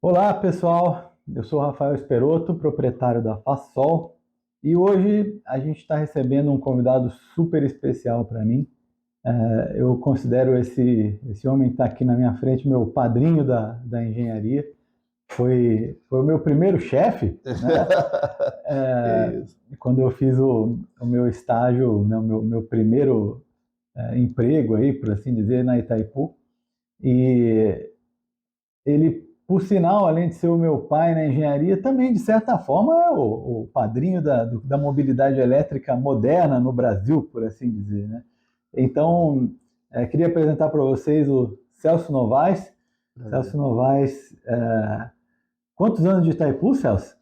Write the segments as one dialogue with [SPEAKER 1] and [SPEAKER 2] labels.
[SPEAKER 1] Olá, pessoal. Eu sou o Rafael Esperotto, proprietário da Fassol, e hoje a gente está recebendo um convidado super especial para mim. Eu considero esse homem que está aqui na minha frente meu padrinho da engenharia. Foi o meu primeiro chefe, né?
[SPEAKER 2] Que
[SPEAKER 1] É,
[SPEAKER 2] isso.
[SPEAKER 1] Quando eu fiz o meu estágio, né, o meu primeiro emprego aí, por assim dizer, na Itaipu. E ele, por sinal, além de ser o meu pai na engenharia, também, de certa forma, é o padrinho da mobilidade elétrica moderna no Brasil, por assim dizer, né? Então, queria apresentar para vocês o Celso Novaes. Celso
[SPEAKER 2] Prazer.
[SPEAKER 1] Novaes, quantos anos de Itaipu, Celso?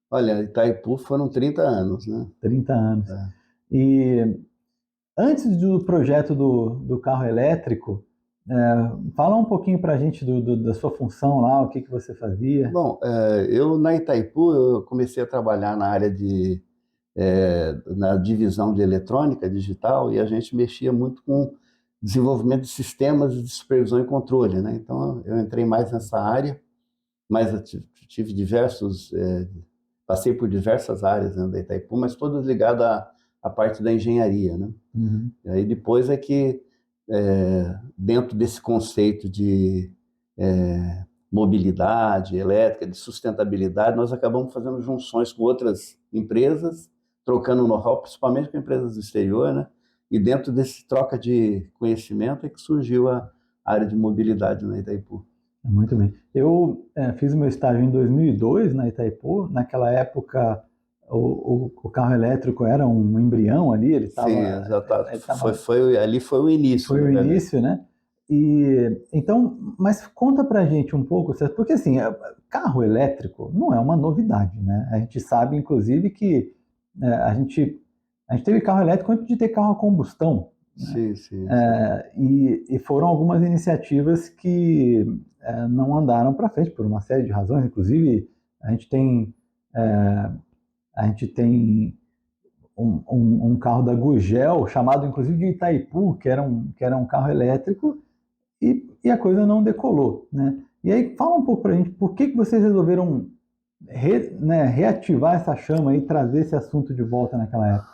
[SPEAKER 2] Olha, Itaipu foram 30 anos, né?
[SPEAKER 1] 30 anos.
[SPEAKER 2] É.
[SPEAKER 1] E antes do projeto do carro elétrico, fala um pouquinho para a gente da sua função lá, o que você fazia.
[SPEAKER 2] Bom, eu na Itaipu eu comecei a trabalhar na área na divisão de eletrônica digital e a gente mexia muito com desenvolvimento de sistemas de supervisão e controle, né? Então eu entrei mais nessa área, mas eu tive passei por diversas áreas, né, da Itaipu, mas todas ligadas à parte da engenharia, né?
[SPEAKER 1] Uhum.
[SPEAKER 2] E aí depois é que, dentro desse conceito de mobilidade elétrica, de sustentabilidade, nós acabamos fazendo junções com outras empresas, trocando know-how, principalmente com empresas do exterior, né? E dentro desse troca de conhecimento é que surgiu a área de mobilidade na Itaipu.
[SPEAKER 1] Muito bem. Eu fiz o meu estágio em 2002 na Itaipu. Naquela época, o carro elétrico era um embrião ali. Ele
[SPEAKER 2] Sim,
[SPEAKER 1] estava,
[SPEAKER 2] já tá,
[SPEAKER 1] ele tava,
[SPEAKER 2] ali foi o início,
[SPEAKER 1] foi
[SPEAKER 2] na
[SPEAKER 1] o
[SPEAKER 2] verdade.
[SPEAKER 1] início, né? E então, mas conta pra gente um pouco, César, porque assim, carro elétrico não é uma novidade, né? A gente sabe, inclusive, que a gente teve carro elétrico antes de ter carro a combustão, né?
[SPEAKER 2] Sim, sim, sim.
[SPEAKER 1] E foram algumas iniciativas que não andaram para frente por uma série de razões. Inclusive, a gente tem, é, a gente tem um carro da Gugel, chamado inclusive de Itaipu, que era um carro elétrico, e a coisa não decolou, né? E aí, fala um pouco para a gente, por que vocês resolveram reativar essa chama e trazer esse assunto de volta naquela época?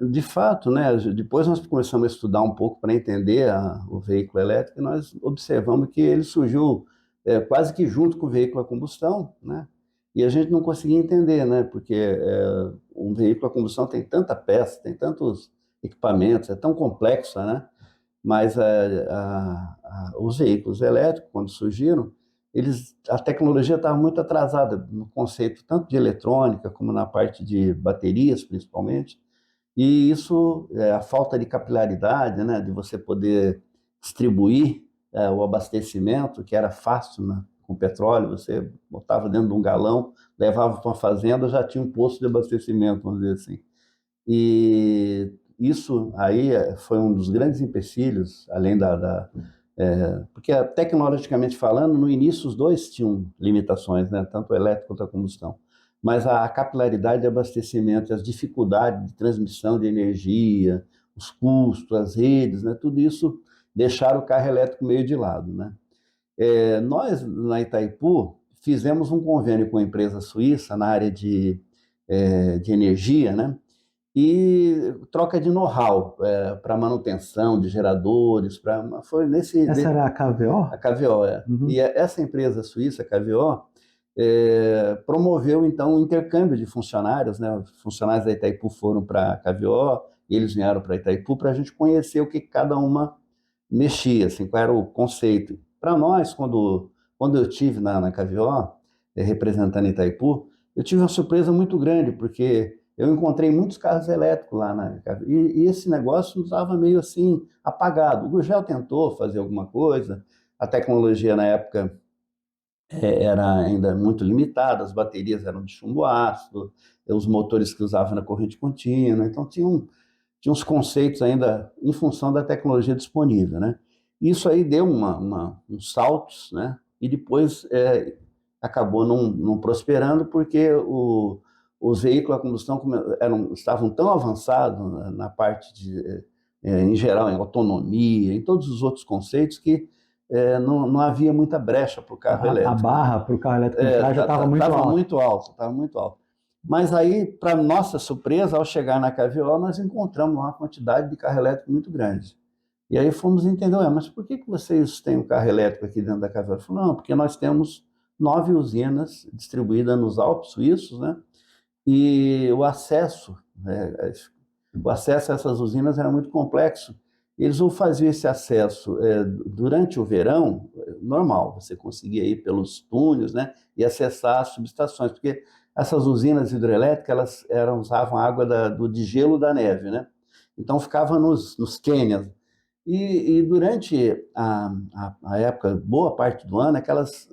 [SPEAKER 2] De fato, né, depois nós começamos a estudar um pouco para entender o veículo elétrico e nós observamos que ele surgiu quase que junto com o veículo a combustão, né? E a gente não conseguia entender, né? Porque um veículo a combustão tem tanta peça, tem tantos equipamentos, é tão complexo, né? Mas os veículos elétricos, quando surgiram, a tecnologia estava muito atrasada no conceito tanto de eletrônica como na parte de baterias, principalmente. E isso, a falta de capilaridade, né, de você poder distribuir o abastecimento, que era fácil, né, com petróleo, você botava dentro de um galão, levava para uma fazenda, já tinha um posto de abastecimento, vamos dizer assim. E isso aí foi um dos grandes empecilhos, além porque tecnologicamente falando, no início os dois tinham limitações, né? Tanto o elétrico quanto a combustão. Mas a capilaridade de abastecimento, as dificuldades de transmissão de energia, os custos, as redes, né? Tudo isso deixaram o carro elétrico meio de lado, né? Nós, na Itaipu, fizemos um convênio com a empresa suíça na área de energia, né? E troca de know-how para manutenção de geradores, foi
[SPEAKER 1] Essa era a KVO?
[SPEAKER 2] a KVO. E
[SPEAKER 1] Uhum.
[SPEAKER 2] essa empresa suíça, a KVO, promoveu então o intercâmbio de funcionários, né? Os funcionários da Itaipu foram para a KVO, e eles vieram para Itaipu para a gente conhecer o que cada uma mexia, assim, qual era o conceito. Para nós, quando eu tive na KVO, representando Itaipu, eu tive uma surpresa muito grande, porque eu encontrei muitos carros elétricos lá na KVO, e esse negócio estava meio assim apagado. O Gurgel tentou fazer alguma coisa, a tecnologia na época era ainda muito limitada, as baterias eram de chumbo ácido, os motores que usavam na corrente contínua, então tinha uns conceitos ainda em função da tecnologia disponível, né? Isso aí deu uns saltos, né? E depois acabou não prosperando porque os veículos a combustão estavam tão avançados na parte em geral, em autonomia, em todos os outros conceitos que não havia muita brecha para o carro
[SPEAKER 1] A
[SPEAKER 2] elétrico.
[SPEAKER 1] barra para o carro elétrico entrar já estava muito alta.
[SPEAKER 2] Muito alto, estava muito alto. Mas aí, para nossa surpresa, ao chegar na KVO, nós encontramos uma quantidade de carro elétrico muito grande. E aí fomos entender, mas por que vocês têm um carro elétrico aqui dentro da KVO? Ele falou, não, porque nós temos 9 usinas distribuídas nos Alpes suíços, né? E o acesso a essas usinas era muito complexo. Eles ou faziam esse acesso durante o verão, normal, você conseguia ir pelos túneis, né, e acessar as subestações, porque essas usinas hidrelétricas usavam água de gelo da neve, né? Então ficava nos cânions. E durante a época, boa parte do ano, aquelas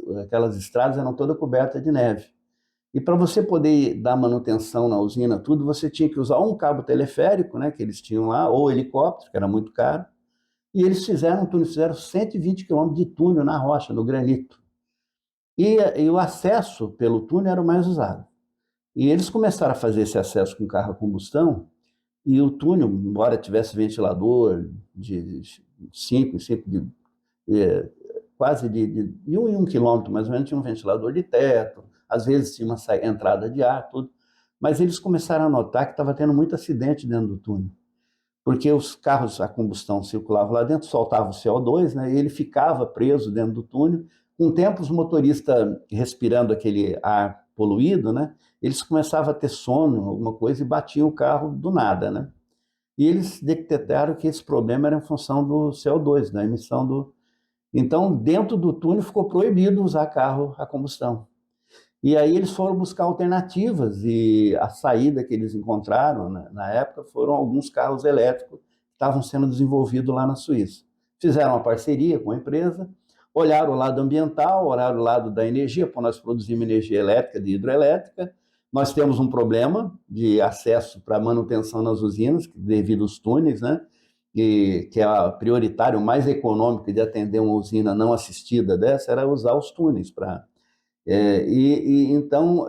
[SPEAKER 2] estradas eram todas cobertas de neve. E para você poder dar manutenção na usina, tudo, você tinha que usar um cabo teleférico, né, que eles tinham lá, ou helicóptero, que era muito caro. E eles fizeram 120 quilômetros de túnel na rocha, no granito. E o acesso pelo túnel era o mais usado. E eles começaram a fazer esse acesso com carro a combustão, e o túnel, embora tivesse ventilador de 5 em 5, quase de 1 em 1 quilômetro, mais ou menos, tinha um ventilador de teto, às vezes tinha uma entrada de ar, tudo. Mas eles começaram a notar que estava tendo muito acidente dentro do túnel, porque os carros a combustão circulavam lá dentro, soltavam o CO2, né, e ele ficava preso dentro do túnel. Com o tempo, os motoristas respirando aquele ar poluído, né, eles começavam a ter sono, alguma coisa, e batiam o carro do nada, né? E eles detectaram que esse problema era em função do CO2, da emissão do... Então, dentro do túnel ficou proibido usar carro a combustão. E aí eles foram buscar alternativas, e a saída que eles encontraram, né, na época, foram alguns carros elétricos que estavam sendo desenvolvidos lá na Suíça. Fizeram uma parceria com a empresa, olharam o lado ambiental, olharam o lado da energia, porque nós produzimos energia elétrica, de hidrelétrica. Nós temos um problema de acesso para manutenção nas usinas, devido aos túneis, né? Que é prioritário, o mais econômico de atender uma usina não assistida dessa, era usar os túneis para... Então,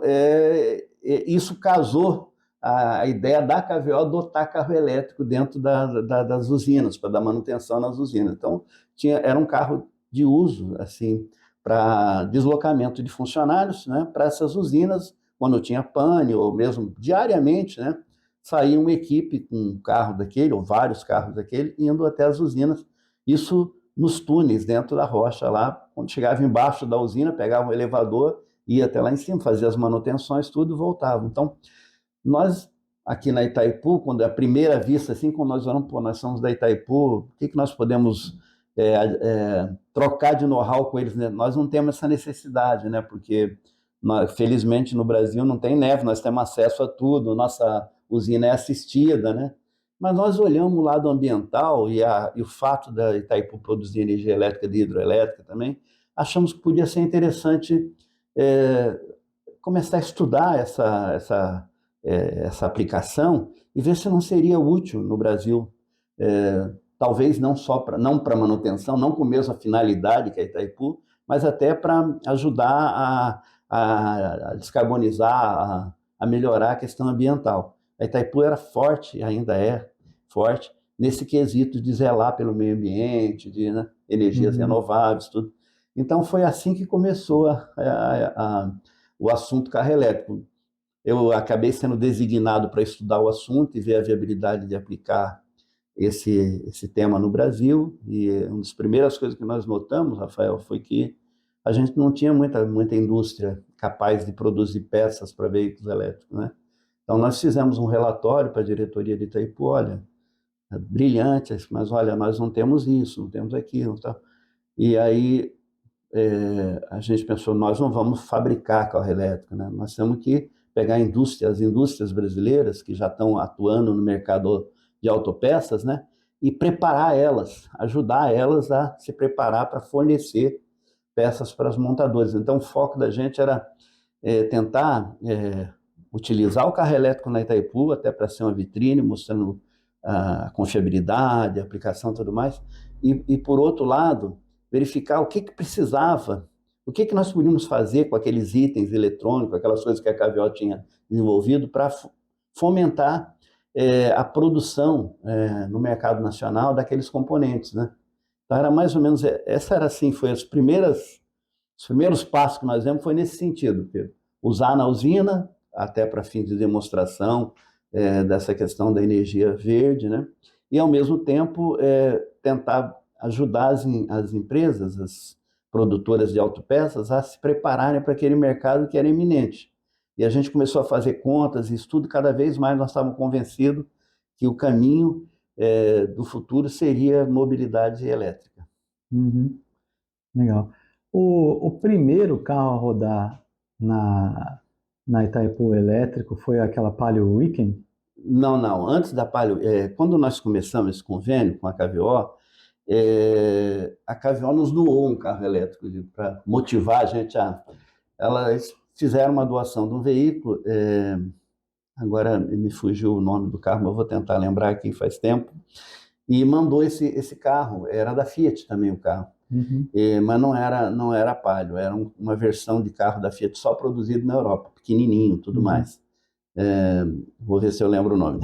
[SPEAKER 2] isso casou a ideia da KVO adotar carro elétrico dentro das usinas, para dar manutenção nas usinas. Então, era um carro de uso, assim, para deslocamento de funcionários, né, para essas usinas, quando tinha pane, ou mesmo diariamente, né, saía uma equipe com um carro daquele, ou vários carros daquele, indo até as usinas. Isso nos túneis, dentro da rocha lá, quando chegava embaixo da usina, pegava um elevador, ia até lá em cima, fazia as manutenções, tudo, e voltava. Então, nós, aqui na Itaipu, quando é a primeira vista, assim, quando nós falamos, nós somos da Itaipu, o que nós podemos trocar de know-how com eles, né? Nós não temos essa necessidade, né? Porque, felizmente, no Brasil não tem neve, nós temos acesso a tudo, nossa usina é assistida, né? Mas nós olhamos o lado ambiental e o fato da Itaipu produzir energia elétrica de hidroelétrica também, achamos que podia ser interessante começar a estudar essa aplicação e ver se não seria útil no Brasil, talvez não para manutenção, não com a mesma finalidade que a Itaipu, mas até para ajudar a descarbonizar, a melhorar a questão ambiental. A Itaipu era forte, ainda é forte, nesse quesito de zelar pelo meio ambiente, de energias renováveis, tudo. Então, foi assim que começou o assunto carro elétrico. Eu acabei sendo designado para estudar o assunto e ver a viabilidade de aplicar esse tema no Brasil. E uma das primeiras coisas que nós notamos, Rafael, foi que a gente não tinha muita indústria capaz de produzir peças para veículos elétricos, né? Então, nós fizemos um relatório para a diretoria de Itaipu, olha, brilhante, mas olha, nós não temos isso, não temos aquilo. Tá? E aí a gente pensou, nós não vamos fabricar carro elétrico, né? Nós temos que pegar as indústrias brasileiras que já estão atuando no mercado de autopeças, né? E preparar elas, ajudar elas a se preparar para fornecer peças para os montadores. Então, o foco da gente era tentar utilizar o carro elétrico na Itaipu, até para ser uma vitrine, mostrando a confiabilidade, a aplicação e tudo mais, e por outro lado, verificar o que precisava, o que nós podíamos fazer com aqueles itens eletrônicos, aquelas coisas que a KVO tinha desenvolvido para fomentar a produção no mercado nacional daqueles componentes, né? Então era mais ou menos, essa era assim, foi os primeiros passos que nós demos foi nesse sentido, Pedro. Usar na usina, até para fins de demonstração dessa questão da energia verde, né? E ao mesmo tempo tentar ajudar as empresas, as produtoras de autopeças a se prepararem para aquele mercado que era iminente. E a gente começou a fazer contas e estudo, cada vez mais nós estávamos convencidos que o caminho do futuro seria mobilidade elétrica.
[SPEAKER 1] Uhum. Legal. O primeiro carro a rodar na Itaipu elétrico foi aquela Palio Weekend?
[SPEAKER 2] Não, não. Antes da Palio, quando nós começamos esse convênio com a KVO, a KVO nos doou um carro elétrico para motivar a gente a. Elas fizeram uma doação de um veículo, agora me fugiu o nome do carro, mas eu vou tentar lembrar aqui, faz tempo, e mandou esse carro, era da Fiat também o carro.
[SPEAKER 1] Uhum.
[SPEAKER 2] Mas não era Palio, era uma versão de carro da Fiat só produzido na Europa, pequenininho, tudo mais. Vou ver se eu lembro o nome.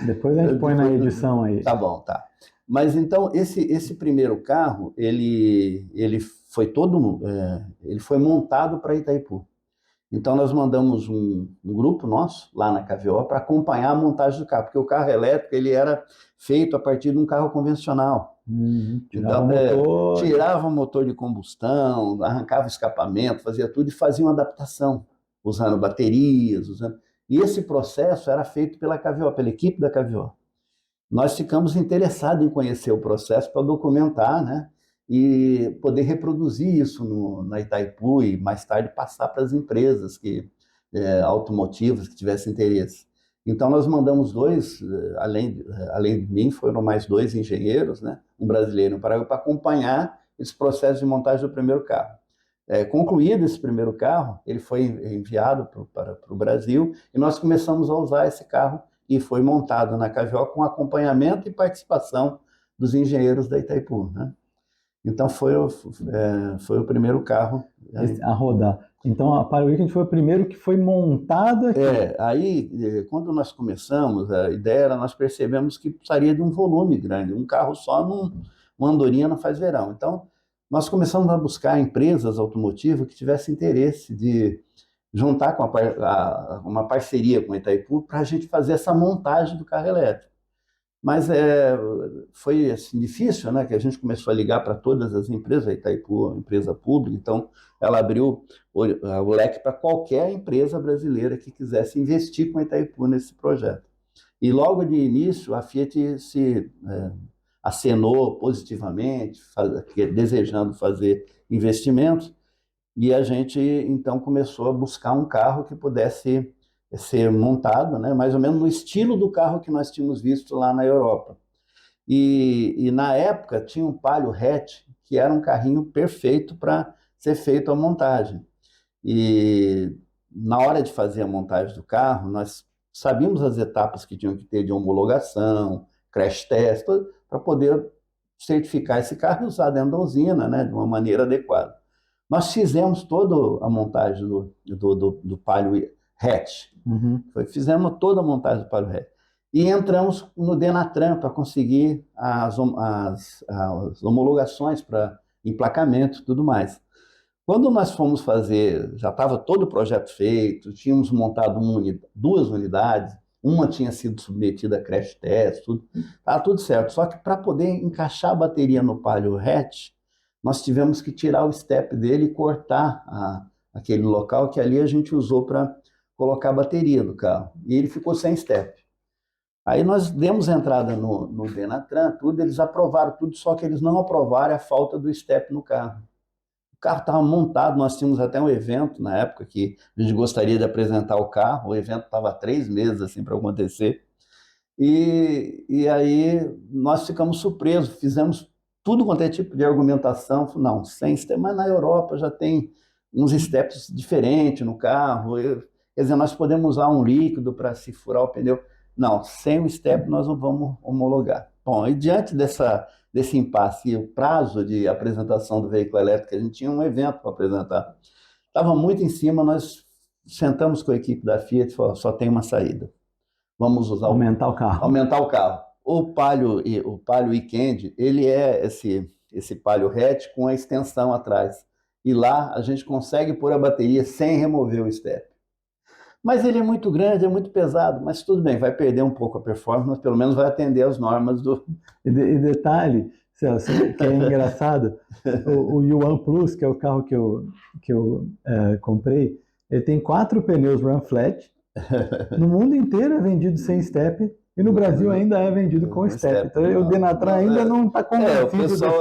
[SPEAKER 1] Depois a gente põe na edição aí.
[SPEAKER 2] Tá bom, tá. Mas então esse primeiro carro ele foi ele foi montado para Itaipu. Então nós mandamos um grupo nosso lá na KVO para acompanhar a montagem do carro, porque o carro elétrico ele era feito a partir de um carro convencional. Tirava o motor de combustão, arrancava o escapamento, fazia tudo e fazia uma adaptação, usando baterias, E esse processo era feito pela KVO, pela equipe da KVO. Nós ficamos interessados em conhecer o processo para documentar, né? E poder reproduzir isso na Itaipu e mais tarde passar para as empresas automotivas que tivessem interesse. Então nós mandamos dois, além de mim, foram mais dois engenheiros, né? Um brasileiro e um paraguaio, para acompanhar esse processo de montagem do primeiro carro. Concluído esse primeiro carro, ele foi enviado para o Brasil e nós começamos a usar esse carro e foi montado na KVO com acompanhamento e participação dos engenheiros da Itaipu, né? Então foi o primeiro carro
[SPEAKER 1] a rodar. Então a Palio Weekend foi o primeiro que foi montado aqui.
[SPEAKER 2] Aí quando nós começamos, a ideia era, nós percebemos que precisaria de um volume grande, um carro só, uma andorinha não faz verão. Então nós começamos a buscar empresas automotivas que tivessem interesse de juntar com uma parceria com a Itaipu para a gente fazer essa montagem do carro elétrico. Mas foi assim, difícil, né? Que a gente começou a ligar para todas as empresas, a Itaipu é uma empresa pública, então ela abriu o leque para qualquer empresa brasileira que quisesse investir com a Itaipu nesse projeto. E logo de início a Fiat se acenou positivamente, desejando fazer investimentos, e a gente então começou a buscar um carro que pudesse ser montado, né, mais ou menos no estilo do carro que nós tínhamos visto lá na Europa. E na época tinha um Palio Hatch, que era um carrinho perfeito para ser feito a montagem. E na hora de fazer a montagem do carro, nós sabíamos as etapas que tinham que ter de homologação, crash test, para poder certificar esse carro e usar dentro da usina, né, de uma maneira adequada. Nós fizemos toda a montagem do Palio Hatch.
[SPEAKER 1] Uhum.
[SPEAKER 2] Fizemos toda a montagem do Palio Hatch. E entramos no Denatran para conseguir as homologações para emplacamento e tudo mais. Quando nós fomos fazer, já estava todo o projeto feito, tínhamos montado duas unidades, uma tinha sido submetida a crash test, estava tudo certo. Só que para poder encaixar a bateria no Palio Hatch, nós tivemos que tirar o step dele e cortar aquele local que ali a gente usou para colocar a bateria do carro. E ele ficou sem step. Aí nós demos entrada no Denatran, tudo, eles aprovaram tudo, só que eles não aprovaram a falta do step no carro. O carro estava montado, nós tínhamos até um evento na época que a gente gostaria de apresentar o carro, o evento estava há 3 meses assim, para acontecer. E aí nós ficamos surpresos, fizemos tudo quanto é tipo de argumentação, não, sem step, mas na Europa já tem uns steps diferentes no carro, quer dizer, nós podemos usar um líquido para se furar o pneu. Não, sem o step nós não vamos homologar. Bom, e diante desse impasse e o prazo de apresentação do veículo elétrico, a gente tinha um evento para apresentar. Estava muito em cima, nós sentamos com a equipe da Fiat e falamos, só tem uma saída. Vamos usar
[SPEAKER 1] aumentar o carro.
[SPEAKER 2] Aumentar o carro. O Palio Weekend, ele é esse palio hatch com a extensão atrás. E lá a gente consegue pôr a bateria sem remover o step. Mas ele é muito grande, é muito pesado, mas tudo bem, vai perder um pouco a performance, mas pelo menos vai atender as normas do...
[SPEAKER 1] E detalhe, Celso, que é engraçado, o Yuan Plus, que é o carro que eu comprei, ele tem 4 pneus run flat, no mundo inteiro é vendido sem step, e no Brasil ainda é vendido com step. Então o Denatran ainda não está convencido.
[SPEAKER 2] O pessoal,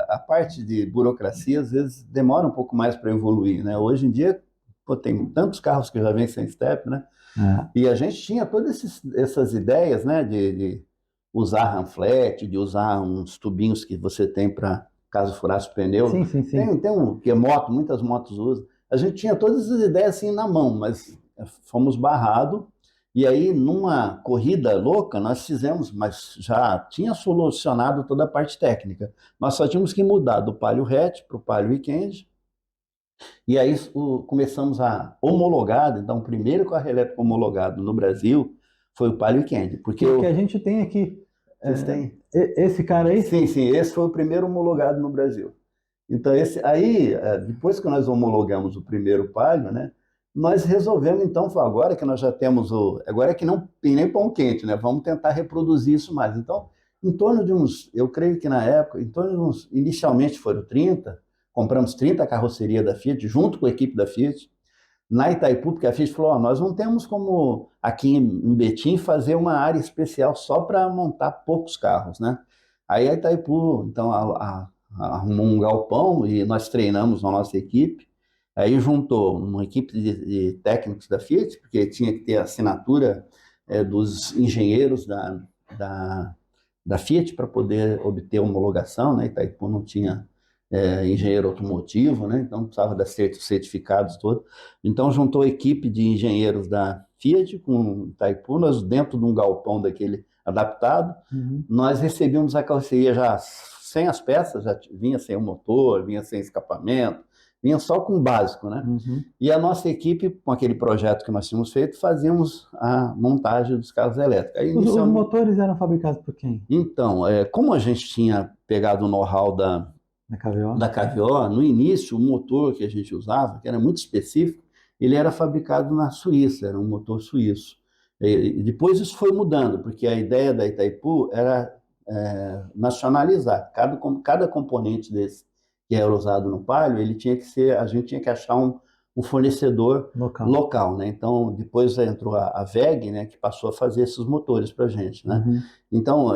[SPEAKER 2] a parte de burocracia, às vezes, demora um pouco mais para evoluir, né? Hoje em dia, pô, tem tantos carros que já vêm sem step, né? E a gente tinha todas essas ideias, né? De usar run flat, de usar uns tubinhos que você tem para caso furasse o pneu.
[SPEAKER 1] Sim.
[SPEAKER 2] Tem que muitas motos usam. A gente tinha todas essas ideias assim na mão, mas fomos barrados. E aí, numa corrida louca, nós fizemos, mas já tinha solucionado toda a parte técnica. Nós só tínhamos que mudar do Palio Hatch para o Palio Weekend. E aí começamos a homologar. Então, o primeiro carro elétrico homologado no Brasil foi o Palio Weekend. Porque
[SPEAKER 1] que a gente tem aqui.
[SPEAKER 2] Vocês têm?
[SPEAKER 1] Esse cara aí?
[SPEAKER 2] Sim, esse foi o primeiro homologado no Brasil. Então, depois que nós homologamos o primeiro Palio, né? Nós resolvemos, então, agora que nós já temos agora é que não tem nem pão quente, né? Vamos tentar reproduzir isso mais. Então, em torno de eu creio que na época, em torno de inicialmente foram 30, compramos 30 carrocerias da Fiat, junto com a equipe da Fiat, na Itaipu, porque a Fiat falou, nós não temos como, aqui em Betim, fazer uma área especial só para montar poucos carros, né? Aí a Itaipu, então, arrumou um galpão e nós treinamos a nossa equipe. Aí juntou uma equipe de técnicos da Fiat, porque tinha que ter a assinatura dos engenheiros da Fiat para poder obter homologação, né? Itaipu não tinha engenheiro automotivo, né? Então precisava dos certificados todos. Então juntou a equipe de engenheiros da Fiat com Itaipu, nós dentro de um galpão daquele adaptado, nós recebíamos a carroceria já sem as peças, já vinha sem o motor, vinha sem escapamento, vinha só com o básico, né? E a nossa equipe, com aquele projeto que nós tínhamos feito, fazíamos a montagem dos carros elétricos. Aí,
[SPEAKER 1] os motores eram fabricados por quem?
[SPEAKER 2] Então, como a gente tinha pegado o know-how da KVO, no início, o motor que a gente usava, que era muito específico, ele era fabricado na Suíça, era um motor suíço. E depois isso foi mudando, porque a ideia da Itaipu era nacionalizar. Cada componente desse que era usado no Palio, a gente tinha que achar um fornecedor local, né? Então, depois entrou a WEG, né, que passou a fazer esses motores para a gente, né? Então,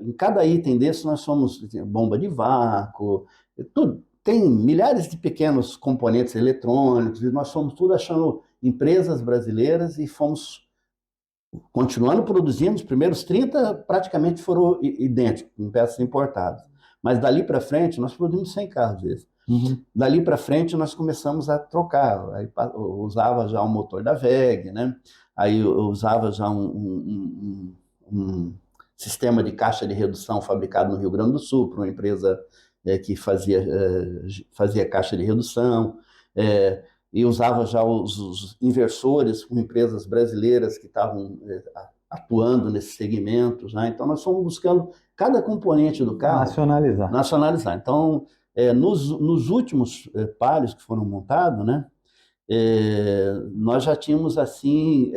[SPEAKER 2] em cada item desse nós somos bomba de vácuo, tudo. Tem milhares de pequenos componentes eletrônicos, e nós fomos tudo achando empresas brasileiras e fomos continuando produzindo. Os primeiros 30 praticamente foram idênticos, com peças importadas. Mas dali para frente, nós produzimos 100 carros desses. Dali para frente, nós começamos a trocar. Aí, eu usava já um motor da WEG, né? Aí eu usava já um sistema de caixa de redução fabricado no Rio Grande do Sul, para uma empresa que fazia caixa de redução. E usava já os inversores com empresas brasileiras que estavam atuando nesse segmento. Já. Então, nós fomos buscando cada componente do carro... Nacionalizar. Então, nos últimos Palios que foram montados, né, nós já tínhamos, assim,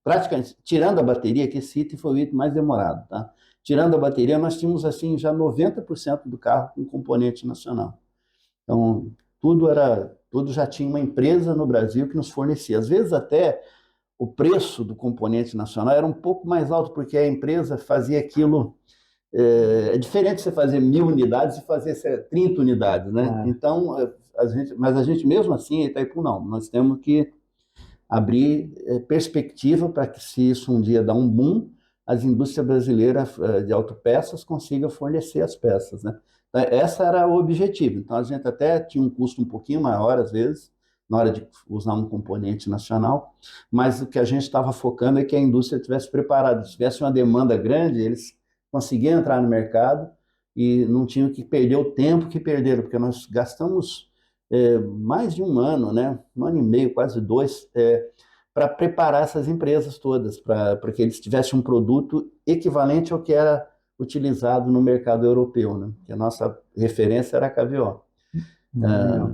[SPEAKER 2] praticamente, tirando a bateria, que esse item foi o item mais demorado, tá? Tirando a bateria, nós tínhamos, assim, já 90% do carro com componente nacional. Então, tudo já tinha uma empresa no Brasil que nos fornecia. Às vezes, até o preço do componente nacional era um pouco mais alto, porque a empresa fazia aquilo... É diferente você fazer 1000 unidades e fazer 30 unidades, né? Então, mas a gente mesmo assim, Itaipu, não. Nós temos que abrir perspectiva para que, se isso um dia dar um boom, as indústrias brasileiras de autopeças consigam fornecer as peças, né? Então, esse era o objetivo. Então, a gente até tinha um custo um pouquinho maior, às vezes, na hora de usar um componente nacional, mas o que a gente estava focando é que a indústria estivesse preparada. Se tivesse uma demanda grande, eles conseguiam entrar no mercado e não tinham que perder o tempo que perderam, porque nós gastamos mais de um ano, né? 1 ano e meio, quase 2, para preparar essas empresas todas, para que eles tivessem um produto equivalente ao que era utilizado no mercado europeu, né? Que a nossa referência era a KVO.
[SPEAKER 1] Legal.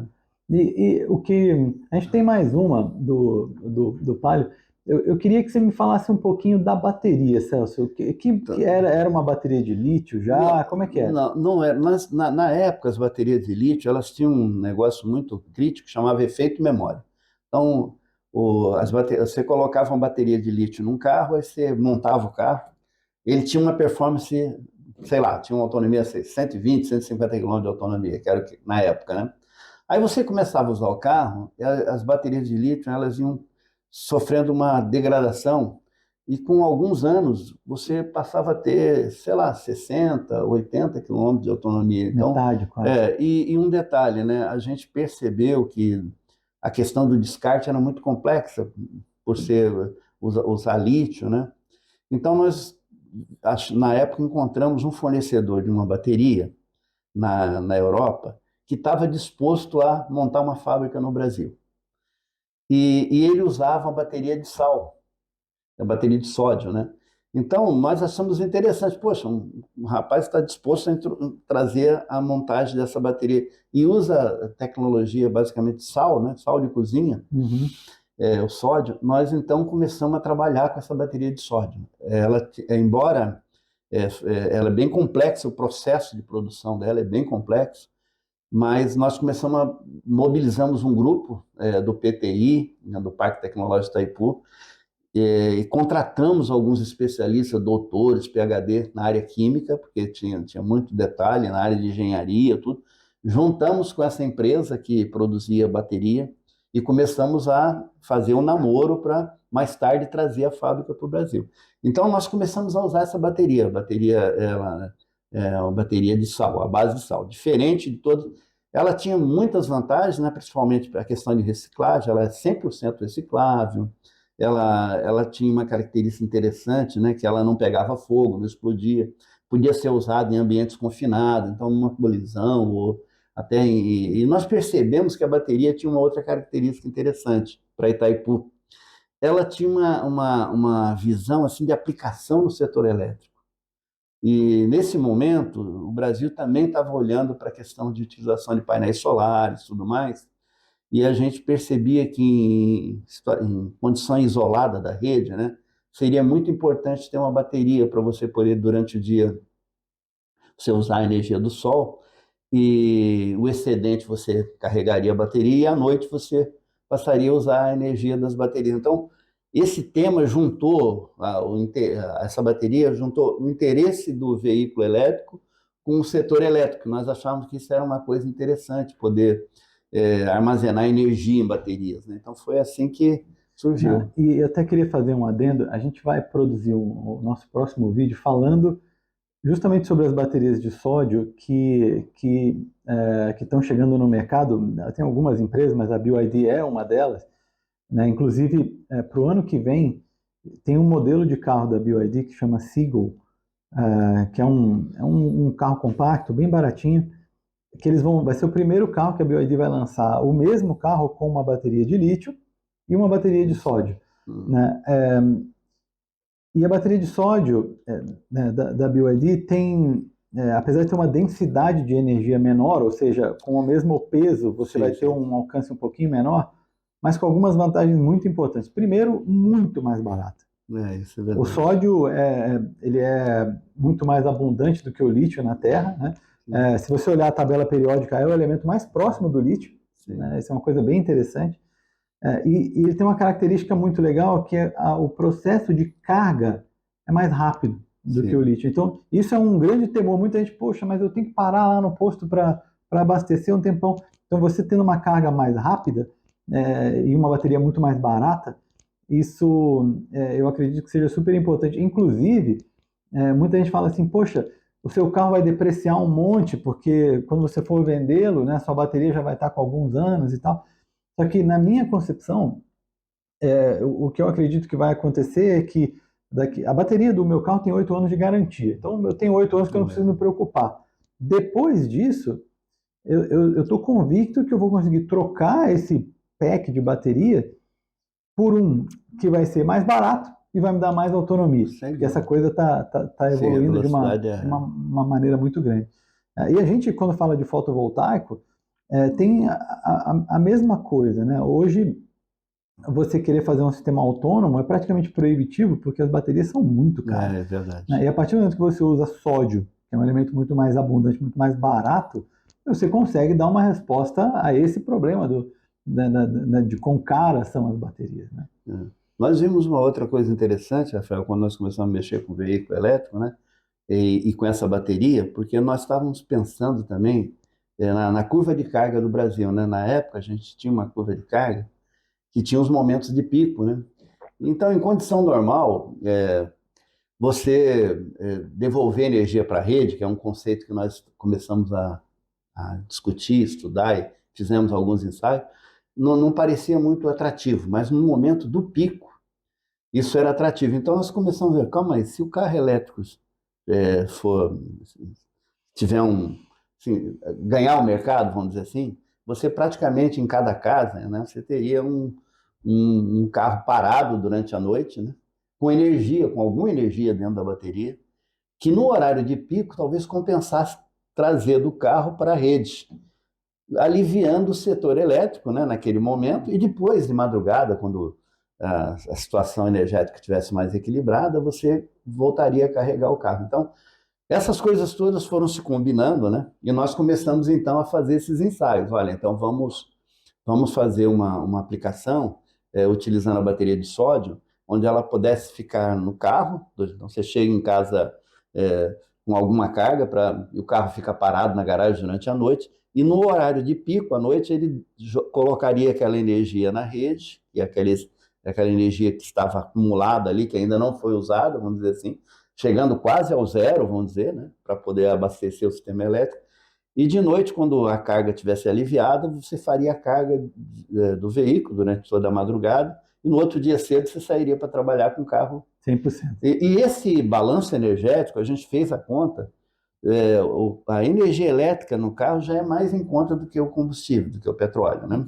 [SPEAKER 1] E o que a gente tem mais uma do Palio. Eu queria que você me falasse um pouquinho da bateria, Celso. Que era uma bateria de lítio já? Como é que era?
[SPEAKER 2] Não era. Na época, as baterias de lítio, elas tinham um negócio muito crítico, que chamava efeito memória. Então, você colocava uma bateria de lítio num carro, aí você montava o carro, ele tinha uma performance, sei lá, tinha uma autonomia, sei, 120, 150 km de autonomia, que era na época, né? Aí você começava a usar o carro, e as baterias de lítio, elas iam sofrendo uma degradação, e com alguns anos você passava a ter, sei lá, 60, 80 quilômetros de autonomia. Então,
[SPEAKER 1] Metade, quase.
[SPEAKER 2] e um detalhe, né? A gente percebeu que a questão do descarte era muito complexa, por ser usar lítio, né? Então, nós, na época, encontramos um fornecedor de uma bateria na Europa que estava disposto a montar uma fábrica no Brasil. E ele usava uma bateria de sal, a bateria de sódio, né? Então, nós achamos interessante, poxa, um rapaz está disposto a trazer a montagem dessa bateria e usa tecnologia basicamente sal, né? Sal de cozinha, o sódio. Nós então começamos a trabalhar com essa bateria de sódio. Embora ela é bem complexa, o processo de produção dela é bem complexo, mas nós mobilizamos um grupo do PTI, né, do Parque Tecnológico Itaipu, e contratamos alguns especialistas, doutores, PhD na área química, porque tinha muito detalhe na área de engenharia, tudo. Juntamos com essa empresa que produzia bateria e começamos a fazer um namoro para mais tarde trazer a fábrica para o Brasil. Então nós começamos a usar essa bateria, ela é uma bateria de sal, a base de sal, diferente de todas. Ela tinha muitas vantagens, né, principalmente a questão de reciclagem, ela é 100% reciclável. Ela tinha uma característica interessante, né, que ela não pegava fogo, não explodia, podia ser usada em ambientes confinados, então numa colisão ou até e nós percebemos que a bateria tinha uma outra característica interessante para Itaipu. Ela tinha uma visão assim de aplicação no setor elétrico. E nesse momento, o Brasil também estava olhando para a questão de utilização de painéis solares e tudo mais, e a gente percebia que em condição isolada da rede, né, seria muito importante ter uma bateria para você poder, durante o dia, você usar a energia do sol, e o excedente você carregaria a bateria, e à noite você passaria a usar a energia das baterias. Então, esse tema essa bateria juntou o interesse do veículo elétrico com o setor elétrico. Nós achávamos que isso era uma coisa interessante, poder armazenar energia em baterias, né? Então foi assim que surgiu.
[SPEAKER 1] E eu até queria fazer um adendo. A gente vai produzir o nosso próximo vídeo falando justamente sobre as baterias de sódio que estão chegando no mercado. Tem algumas empresas, mas a BYD é uma delas, né? Inclusive, para o ano que vem, tem um modelo de carro da BYD que chama Seagull, que é um carro compacto, bem baratinho, que vai ser o primeiro carro que a BYD vai lançar, o mesmo carro com uma bateria de lítio e uma bateria de sódio, né? E a bateria de sódio né, da BYD tem, apesar de ter uma densidade de energia menor, ou seja, com o mesmo peso você vai ter um alcance um pouquinho menor, mas com algumas vantagens muito importantes. Primeiro, muito mais barata.
[SPEAKER 2] Isso é verdade.
[SPEAKER 1] O sódio ele é muito mais abundante do que o lítio na Terra, né? Se você olhar a tabela periódica, é o elemento mais próximo do lítio, né? Isso é uma coisa bem interessante. E ele tem uma característica muito legal, que é o processo de carga é mais rápido do que o lítio. Então, isso é um grande temor. Muita gente, poxa, mas eu tenho que parar lá no posto para abastecer um tempão. Então, você tendo uma carga mais rápida e uma bateria muito mais barata, isso eu acredito que seja super importante. Inclusive, muita gente fala assim, poxa, o seu carro vai depreciar um monte, porque quando você for vendê-lo, né, sua bateria já vai estar com alguns anos e tal. Só que na minha concepção, o que eu acredito que vai acontecer é que a bateria do meu carro tem 8 anos de garantia. Então eu tenho 8 anos que eu não preciso me preocupar. Depois disso, eu estou convicto que eu vou conseguir trocar esse pack de bateria por um que vai ser mais barato e vai me dar mais autonomia. Porque essa coisa tá evoluindo de uma maneira muito grande. E a gente, quando fala de fotovoltaico, tem a mesma coisa, né? Hoje, você querer fazer um sistema autônomo é praticamente proibitivo, porque as baterias são muito caras.
[SPEAKER 2] É verdade.
[SPEAKER 1] Né? E a partir do momento que você usa sódio, que é um elemento muito mais abundante, muito mais barato, você consegue dar uma resposta a esse problema de quão caras são as baterias. Né?
[SPEAKER 2] Nós vimos uma outra coisa interessante, Rafael, quando nós começamos a mexer com o veículo elétrico, né? E com essa bateria, porque nós estávamos pensando também na curva de carga do Brasil. Né? Na época, a gente tinha uma curva de carga que tinha os momentos de pico. Né? Então, em condição normal, você devolver energia para a rede, que é um conceito que nós começamos a discutir, estudar e fizemos alguns ensaios, não parecia muito atrativo, mas no momento do pico, isso era atrativo. Então nós começamos a ver, calma aí, se o carro elétrico tiver ganhar o mercado, vamos dizer assim, você praticamente em cada casa, né, você teria um carro parado durante a noite, né, com energia, com alguma energia dentro da bateria, que no horário de pico talvez compensasse trazer do carro para a rede, aliviando o setor elétrico, né, naquele momento, e depois de madrugada, quando a situação energética estivesse mais equilibrada, você voltaria a carregar o carro. Então, essas coisas todas foram se combinando, né, e nós começamos então a fazer esses ensaios. Olha, então vamos fazer uma aplicação utilizando a bateria de sódio, onde ela pudesse ficar no carro. Então você chega em casa com alguma carga e o carro fica parado na garagem durante a noite, e no horário de pico, à noite, ele colocaria aquela energia na rede, e aquela energia que estava acumulada ali, que ainda não foi usada, vamos dizer assim, chegando quase ao zero, vamos dizer, né, para poder abastecer o sistema elétrico. E de noite, quando a carga estivesse aliviada, você faria a carga do veículo durante toda a madrugada, e no outro dia cedo você sairia para trabalhar com o carro.
[SPEAKER 1] 100%.
[SPEAKER 2] E esse balanço energético, a gente fez a conta, a energia elétrica no carro já é mais em conta do que o combustível, do que o petróleo, né?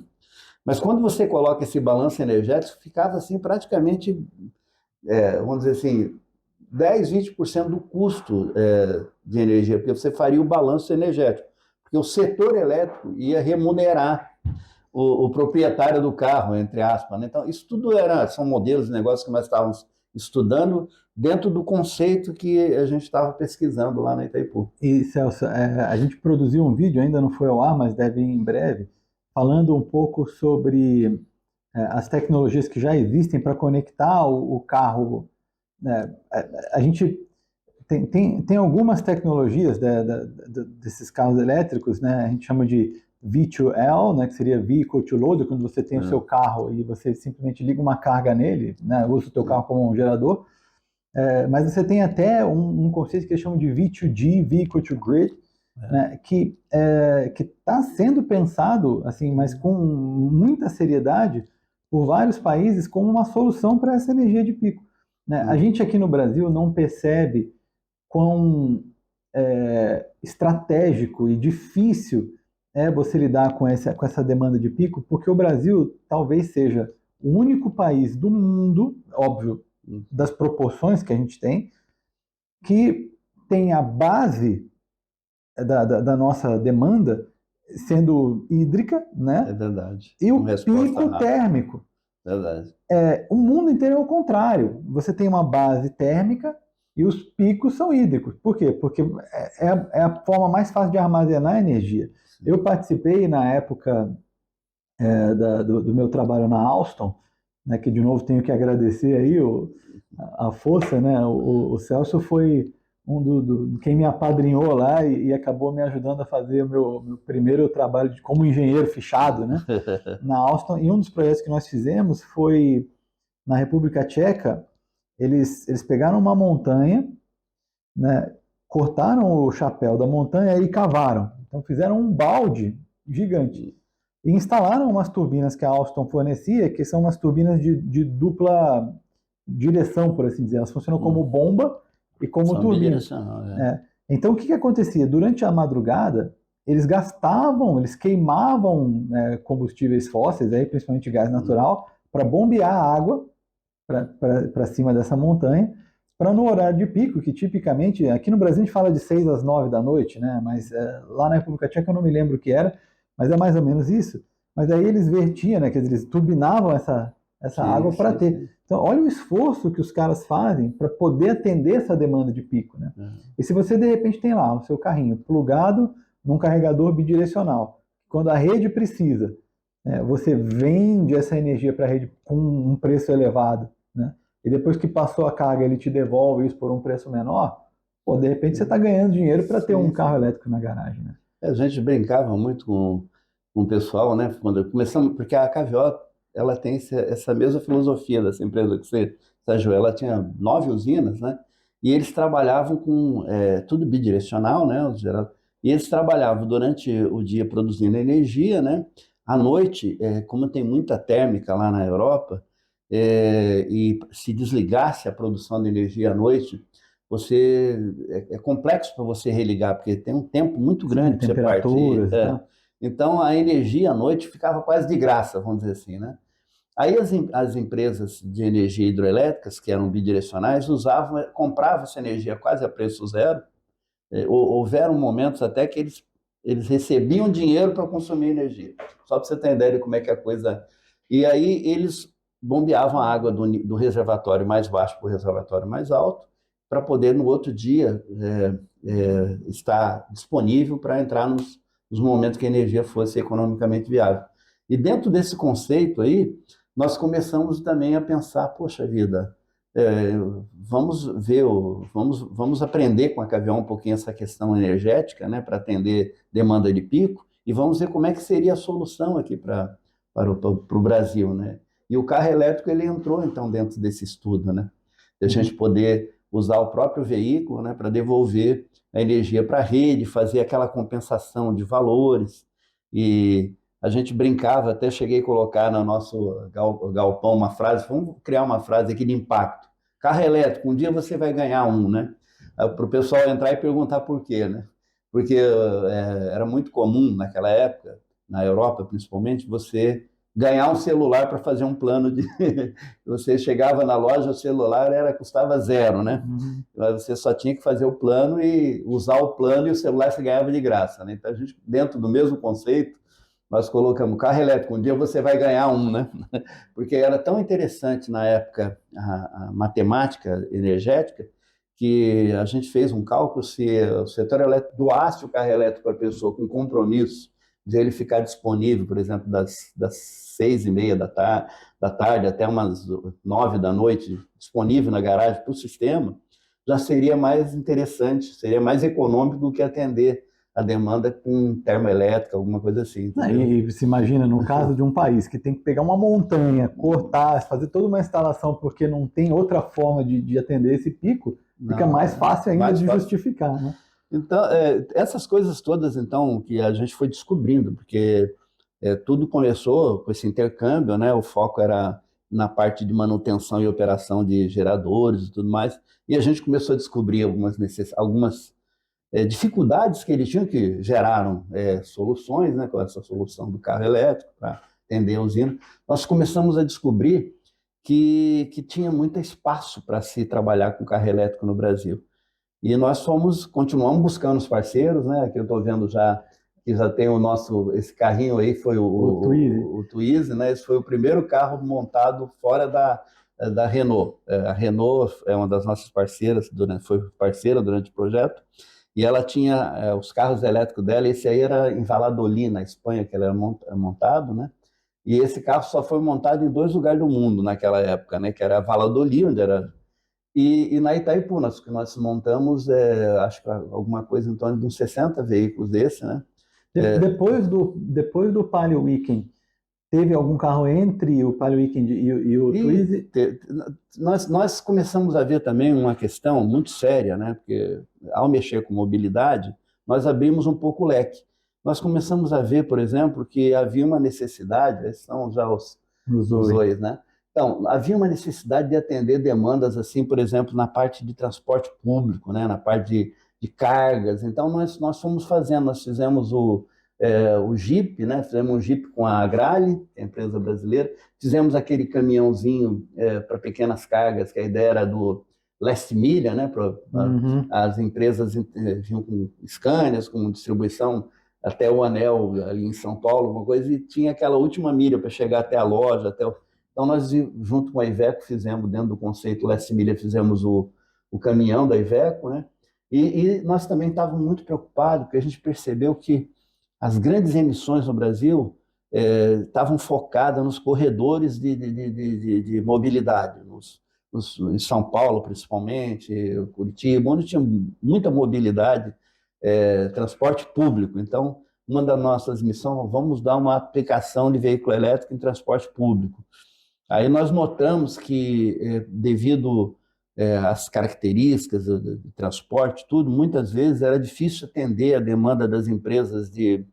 [SPEAKER 2] Mas quando você coloca esse balanço energético, ficava assim praticamente, vamos dizer assim, 10, 20% do custo de energia, porque você faria o balanço energético, porque o setor elétrico ia remunerar o proprietário do carro, entre aspas. Né? Então, isso tudo são modelos de negócio que nós estávamos estudando dentro do conceito que a gente estava pesquisando lá na Itaipu.
[SPEAKER 1] E, Celso, a gente produziu um vídeo, ainda não foi ao ar, mas deve ir em breve, falando um pouco sobre as tecnologias que já existem para conectar o carro. A gente tem algumas tecnologias desses carros elétricos, né? A gente chama de V2L, né? Que seria Vehicle to Load, quando você tem o seu carro e você simplesmente liga uma carga nele, né? Usa o teu carro como um gerador. Mas você tem até um conceito que eles chamam de V2G, Vehicle to Grid, né? Que está sendo pensado, assim, mas com muita seriedade, por vários países como uma solução para essa energia de pico. Né? A gente aqui no Brasil não percebe quão estratégico e difícil é você lidar com essa demanda de pico, porque o Brasil talvez seja o único país do mundo, óbvio, das proporções que a gente tem, que tem a base da nossa demanda sendo hídrica, né?
[SPEAKER 2] É verdade.
[SPEAKER 1] E o pico térmico.
[SPEAKER 2] Verdade.
[SPEAKER 1] O mundo inteiro é o contrário. Você tem uma base térmica e os picos são hídricos. Por quê? Porque é a forma mais fácil de armazenar energia. Eu participei na época do meu trabalho na Alstom, né, que de novo tenho que agradecer aí a força, né? O Celso foi quem me apadrinhou lá e acabou me ajudando a fazer o meu primeiro trabalho como engenheiro fichado, né? Na Alstom. E um dos projetos que nós fizemos foi na República Tcheca. Eles pegaram uma montanha, né, cortaram o chapéu da montanha e cavaram. Então fizeram um balde gigante. E instalaram umas turbinas que a Alstom fornecia, que são umas turbinas de dupla direção, por assim dizer. Elas funcionam como bomba e como turbina. Então o que acontecia? Durante a madrugada, eles queimavam combustíveis fósseis, principalmente gás natural, para bombear a água para cima dessa montanha, para no horário de pico, que tipicamente, aqui no Brasil a gente fala de 6 às 9 da noite, né? Mas lá na República Tcheca eu não me lembro o que era, mas é mais ou menos isso. Mas aí eles vertiam, né? Quer dizer, eles turbinavam essa água para ter.
[SPEAKER 2] sim.
[SPEAKER 1] Então, olha o esforço que os caras fazem para poder atender essa demanda de pico, né? E se você, de repente, tem lá o seu carrinho plugado num carregador bidirecional, quando a rede precisa, né, você vende essa energia para a rede com um preço elevado, né? E depois que passou a carga, ele te devolve isso por um preço menor, pô, de repente você está ganhando dinheiro para ter um carro elétrico na garagem, né?
[SPEAKER 2] A gente brincava muito com o pessoal, né? Quando começamos, porque a KVO, ela tem essa mesma filosofia dessa empresa que você estagiou. Ela tinha 9 usinas, né? E eles trabalhavam com tudo bidirecional, né? E eles trabalhavam durante o dia produzindo energia, né? À noite, como tem muita térmica lá na Europa, e se desligasse a produção de energia à noite, é complexo para você religar, porque tem um tempo muito grande para você partir.
[SPEAKER 1] Temperaturas e tal.
[SPEAKER 2] Então, a energia à noite ficava quase de graça, vamos dizer assim, né? Aí as empresas de energia hidroelétricas, que eram bidirecionais, compravam essa energia quase a preço zero. Houveram momentos até que eles recebiam dinheiro para consumir energia. Só para você ter ideia de como é que a coisa... E aí eles bombeavam a água do reservatório mais baixo para o reservatório mais alto, para poder, no outro dia, estar disponível para entrar nos momentos que a energia fosse economicamente viável. E dentro desse conceito aí, nós começamos também a pensar, poxa vida, vamos aprender com a KVO um pouquinho essa questão energética, né, para atender demanda de pico, e vamos ver como é que seria a solução aqui para o Brasil, né? E o carro elétrico, ele entrou, então, dentro desse estudo, né? De a gente poder usar o próprio veículo, né, para devolver a energia para a rede, fazer aquela compensação de valores. E a gente brincava, até cheguei a colocar no nosso galpão uma frase, vamos criar uma frase aqui de impacto. Carro elétrico, um dia você vai ganhar um, né? Para o pessoal entrar e perguntar por quê, né? Porque era muito comum naquela época, na Europa principalmente, você ganhar um celular para fazer um plano de... Você chegava na loja, o celular custava zero, né? Você só tinha que fazer o plano e usar o plano e o celular você ganhava de graça, né? Então, a gente, dentro do mesmo conceito, nós colocamos carro elétrico, um dia você vai ganhar um, né? Porque era tão interessante na época a matemática energética que a gente fez um cálculo se o setor elétrico doasse o carro elétrico para a pessoa com compromisso de ele ficar disponível, por exemplo, das 6h30 da tarde até umas 9 da noite, disponível na garagem para o sistema, já seria mais interessante, seria mais econômico do que atender a demanda com termoelétrica, alguma coisa assim.
[SPEAKER 1] E se imagina, no caso de um país que tem que pegar uma montanha, cortar, fazer toda uma instalação, porque não tem outra forma de atender esse pico, fica mais fácil ainda de justificar, né?
[SPEAKER 2] Então, essas coisas todas, então, que a gente foi descobrindo, porque tudo começou com esse intercâmbio, né? O foco era na parte de manutenção e operação de geradores e tudo mais, e a gente começou a descobrir algumas dificuldades que eles tinham, que geraram soluções, né? Com essa solução do carro elétrico para atender a usina. Nós começamos a descobrir que tinha muito espaço para se trabalhar com carro elétrico no Brasil. E nós continuamos buscando os parceiros, né? Aqui eu estou vendo que já tem esse carrinho aí, foi o Twizy, né? Esse foi o primeiro carro montado fora da Renault. A Renault é uma das nossas parceiras, foi parceira durante o projeto, e ela tinha os carros elétricos dela, esse aí era em Valladolid, na Espanha, que ele era montado, né? E esse carro só foi montado em 2 lugares do mundo naquela época, né? Que era Valladolid, onde era... E na Itaipu, nós montamos, acho que alguma coisa em torno de uns 60 veículos desse, né?
[SPEAKER 1] Depois do Palio Weekend, teve algum carro entre o Palio Weekend e o Twizy?
[SPEAKER 2] Nós começamos a ver também uma questão muito séria, né? Porque ao mexer com mobilidade, nós abrimos um pouco o leque. Nós começamos a ver, por exemplo, que havia uma necessidade, esses são já os dois, né? Então, havia uma necessidade de atender demandas, assim, por exemplo, na parte de transporte público, né? Na parte de cargas. Então, nós fomos fazendo, nós fizemos o Jeep, né? Fizemos um Jeep com a Agrale, que é a empresa brasileira. Fizemos aquele caminhãozinho para pequenas cargas, que a ideia era do Last Milha, né? As empresas vinham com Scanias, com distribuição até o Anel, ali em São Paulo, uma coisa, e tinha aquela última milha para chegar até a loja. Então, nós, junto com a Iveco, fizemos, dentro do conceito Last Milha, fizemos o caminhão da Iveco, né? E nós também estávamos muito preocupados, porque a gente percebeu que as grandes emissões no Brasil estavam focadas nos corredores de mobilidade, em São Paulo, principalmente, Curitiba, onde tinha muita mobilidade, transporte público. Então, uma das nossas missões, vamos dar uma aplicação de veículo elétrico em transporte público. Aí nós notamos que, devido às características do transporte, tudo, muitas vezes era difícil atender a demanda das empresas de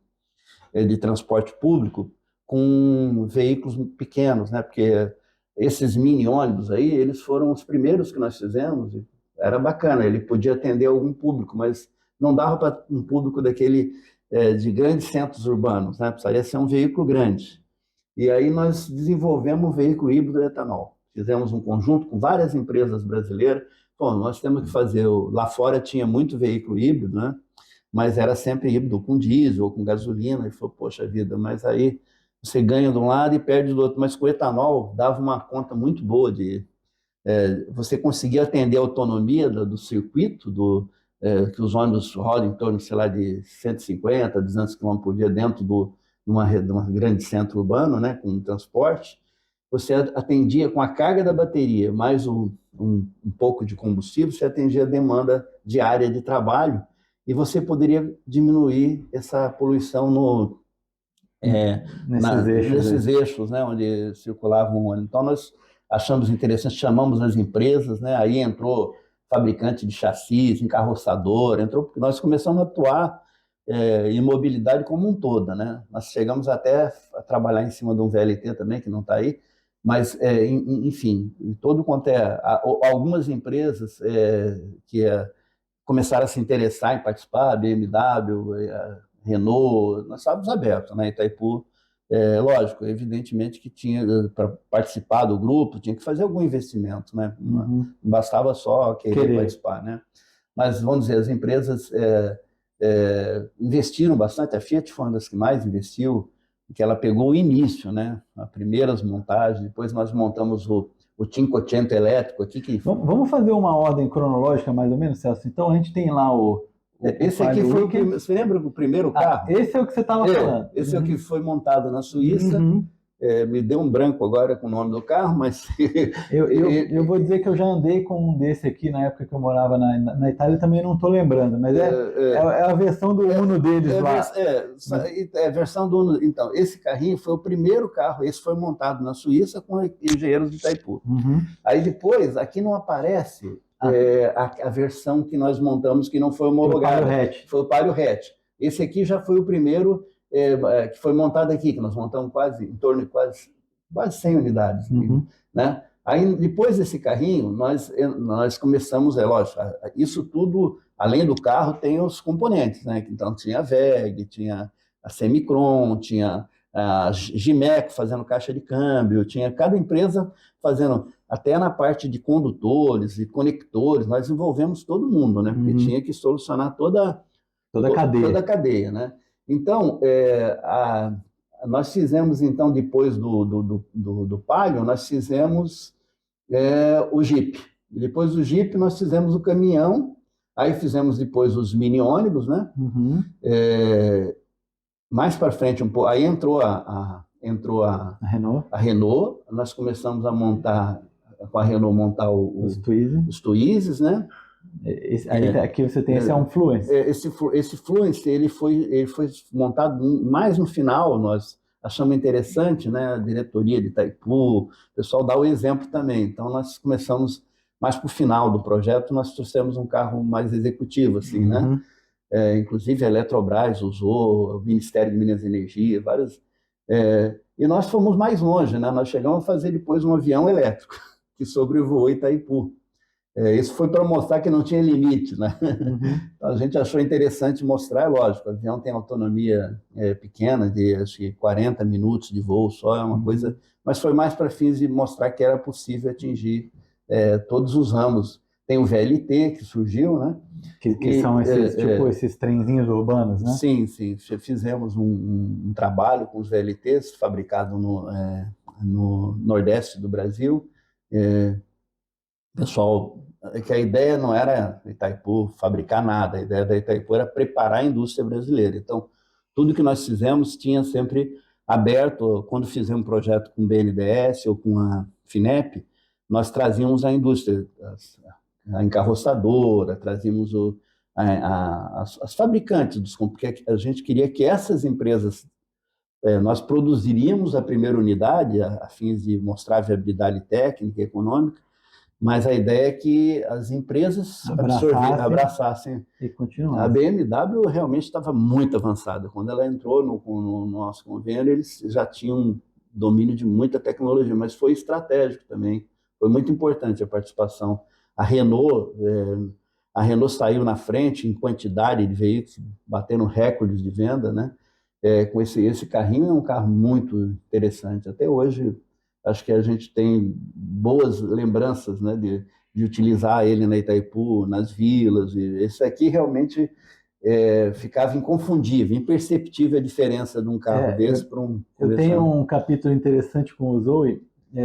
[SPEAKER 2] transporte público com veículos pequenos, né? Porque esses mini ônibus aí, eles foram os primeiros que nós fizemos, e era bacana, ele podia atender algum público, mas não dava para um público daquele de grandes centros urbanos, né? Precisaria ser um veículo grande. E aí nós desenvolvemos um veículo híbrido etanol. Fizemos um conjunto com várias empresas brasileiras. Bom, nós temos que fazer... Lá fora tinha muito veículo híbrido, né? Mas era sempre híbrido com diesel ou com gasolina. E falou, poxa vida, mas aí você ganha de um lado e perde do outro. Mas com o etanol dava uma conta muito boa de... você conseguia atender a autonomia do circuito, que os ônibus rodam em torno, sei lá, de 150, 200 km por dia dentro de uma grande centro urbano, né, com transporte. Você atendia com a carga da bateria, mais um pouco de combustível, você atendia a demanda diária de trabalho e você poderia diminuir essa poluição nesses eixos, né, onde circulavam o ônibus. Então, nós achamos interessante, chamamos as empresas, né, aí entrou fabricante de chassis, encarroçador, porque nós começamos a atuar em mobilidade como um todo, né? Nós chegamos até a trabalhar em cima de um VLT também, que não está aí, mas, enfim, todo quanto algumas empresas que começaram a se interessar em participar, a BMW, a Renault, nós estávamos abertos, né? Itaipu, lógico, evidentemente que tinha, para participar do grupo, tinha que fazer algum investimento, né? Não bastava só querer participar, né? Mas, vamos dizer, as empresas investiram bastante. A Fiat foi uma das que mais investiu, porque ela pegou o início, né? As primeiras montagens, depois nós montamos o Cinquecento elétrico aqui.
[SPEAKER 1] Vamos fazer uma ordem cronológica, mais ou menos, Celso? Então, a gente tem lá
[SPEAKER 2] esse aqui foi o primeiro. Você lembra do primeiro carro?
[SPEAKER 1] Esse é o que você estava falando.
[SPEAKER 2] Esse é o que foi montado na Suíça. Me deu um branco agora com o nome do carro, mas...
[SPEAKER 1] eu vou dizer que eu já andei com um desse aqui na época que eu morava na Itália, também não estou lembrando, mas é a versão do Uno deles lá.
[SPEAKER 2] A versão do Uno. Então, esse carrinho foi o primeiro carro, esse foi montado na Suíça com engenheiros de Itaipu. Aí depois, aqui não aparece a versão que nós montamos, que não foi homologada. Foi o Palio Hatch. Esse aqui já foi o primeiro... que foi montado aqui, que nós montamos em torno de quase 100 unidades. Né? Aí, depois desse carrinho, nós começamos, lógico, isso tudo, além do carro, tem os componentes, né? Então, tinha a WEG, tinha a Semicron, tinha a Gimeco fazendo caixa de câmbio, tinha cada empresa fazendo, até na parte de condutores e conectores, nós envolvemos todo mundo, né? Porque tinha que solucionar toda a cadeia, né? Então, nós fizemos, então, depois do Palio, nós fizemos o Jeep. Depois do Jeep, nós fizemos o caminhão, aí fizemos depois os mini ônibus, né? Mais para frente, um pouco, aí entrou a Renault, nós começamos a montar, com a Renault, os Twizy, né?
[SPEAKER 1] Aqui você tem esse um Fluence.
[SPEAKER 2] Esse Fluence ele foi montado mais no final. Nós achamos interessante, né? A diretoria de Itaipu, o pessoal dá o exemplo também. Então nós começamos mais para o final do projeto, nós trouxemos um carro mais executivo, assim, né? Inclusive a Eletrobras usou, o Ministério de Minas e Energia, vários. E nós fomos mais longe, né? Nós chegamos a fazer depois um avião elétrico que sobrevoou Itaipu. Isso foi para mostrar que não tinha limite, né?
[SPEAKER 1] Uhum.
[SPEAKER 2] Então, a gente achou interessante mostrar, é lógico, o avião tem autonomia pequena, de acho que 40 minutos de voo só, é uma coisa, mas foi mais para fins de mostrar que era possível atingir todos os ramos. Tem o VLT que surgiu, né?
[SPEAKER 1] Que são esses, tipo, esses trenzinhos urbanos, né?
[SPEAKER 2] Sim, sim. Fizemos um trabalho com os VLTs fabricados no Nordeste do Brasil. Pessoal, que a ideia não era Itaipu fabricar nada, a ideia da Itaipu era preparar a indústria brasileira. Então, tudo que nós fizemos tinha sempre aberto, quando fizemos um projeto com o BNDES ou com a FINEP, nós trazíamos a indústria, a encarroçadora, trazíamos as fabricantes, porque a gente queria que essas empresas, nós produziríamos a primeira unidade a fins de mostrar a viabilidade técnica e econômica, mas a ideia é que as empresas abraçassem
[SPEAKER 1] e
[SPEAKER 2] a
[SPEAKER 1] continuassem.
[SPEAKER 2] BMW realmente estava muito avançada. Quando ela entrou no nosso convênio, eles já tinham domínio de muita tecnologia, mas foi estratégico também. Foi muito importante a participação. A Renault saiu na frente em quantidade de veículos, batendo recordes de venda, né? Com esse carrinho é um carro muito interessante. Até hoje, acho que a gente tem boas lembranças, né, de utilizar ele na Itaipu, nas vilas. E esse aqui realmente ficava inconfundível, imperceptível a diferença de um carro desse para um
[SPEAKER 1] Eu
[SPEAKER 2] convencional.
[SPEAKER 1] tenho um capítulo interessante com o Zoe.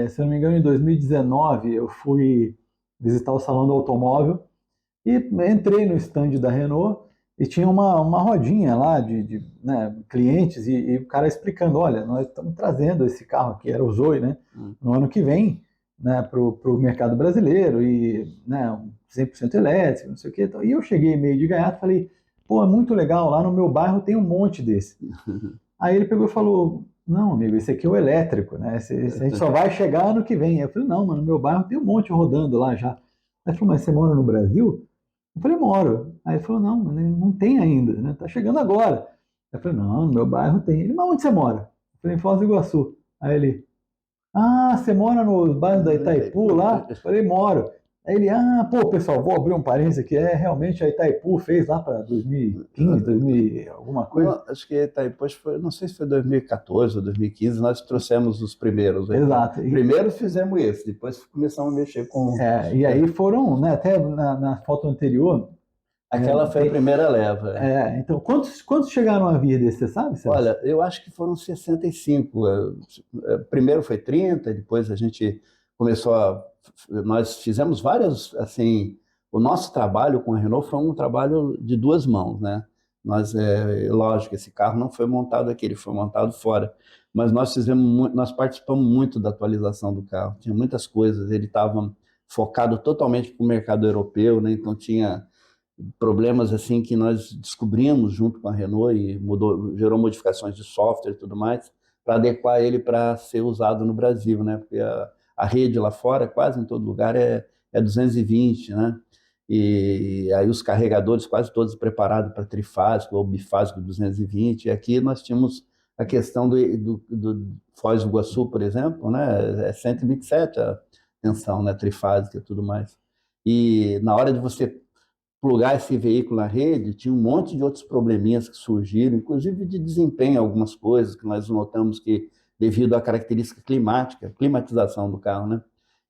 [SPEAKER 1] Se eu não me engano, em 2019, eu fui visitar o Salão do Automóvel e entrei no stand da Renault e tinha uma rodinha lá de né, clientes e o cara explicando, olha, nós estamos trazendo esse carro aqui, era o Zoe, né, no ano que vem, né, para o mercado brasileiro e né, 100% elétrico, não sei o que. E eu cheguei meio de gaiato e falei, pô, é muito legal, lá no meu bairro tem um monte desse. Aí ele pegou e falou, não, amigo, esse aqui é o elétrico, né, esse a gente só vai chegar ano que vem. Eu falei, não, mano, no meu bairro tem um monte rodando lá já. Aí ele falou, mas você mora no Brasil? Eu falei, moro. Aí ele falou, não, não tem ainda, né? Tá chegando agora. Eu falei, não, no meu bairro tem. Ele, mas onde você mora? Eu falei, em Foz do Iguaçu. Aí ele, ah, você mora no bairro da Itaipu lá? Eu falei, moro. Aí ele, pô, pessoal, vou abrir um parênteses aqui, realmente a Itaipu fez lá para 2015, 2000, alguma coisa.
[SPEAKER 2] Não, acho que Itaipu, não sei se foi 2014 ou 2015, nós trouxemos os primeiros.
[SPEAKER 1] Exato.
[SPEAKER 2] Primeiro fizemos esse, depois começamos a mexer com...
[SPEAKER 1] E aí foram, né, até na foto anterior...
[SPEAKER 2] Aquela foi a primeira leva.
[SPEAKER 1] Então, quantos chegaram a vir desse, você sabe, Celso?
[SPEAKER 2] Olha, eu acho que foram 65. Primeiro foi 30, depois a gente começou a... Nós fizemos várias, assim... O nosso trabalho com a Renault foi um trabalho de duas mãos, né? Lógico, esse carro não foi montado aqui, ele foi montado fora. Mas nós participamos muito da atualização do carro. Tinha muitas coisas, ele estava focado totalmente para o mercado europeu, né? Então tinha problemas assim que nós descobrimos junto com a Renault e gerou modificações de software e tudo mais para adequar ele para ser usado no Brasil, né? Porque a rede lá fora, quase em todo lugar, é 220, né? E aí os carregadores quase todos preparados para trifásico ou bifásico 220. E aqui nós tínhamos a questão do Foz do Iguaçu, por exemplo, né? É 127 a tensão, né? Trifásica e tudo mais. E na hora de você plugar esse veículo na rede, tinha um monte de outros probleminhas que surgiram, inclusive de desempenho, algumas coisas que nós notamos que, devido à característica climática, climatização do carro, né,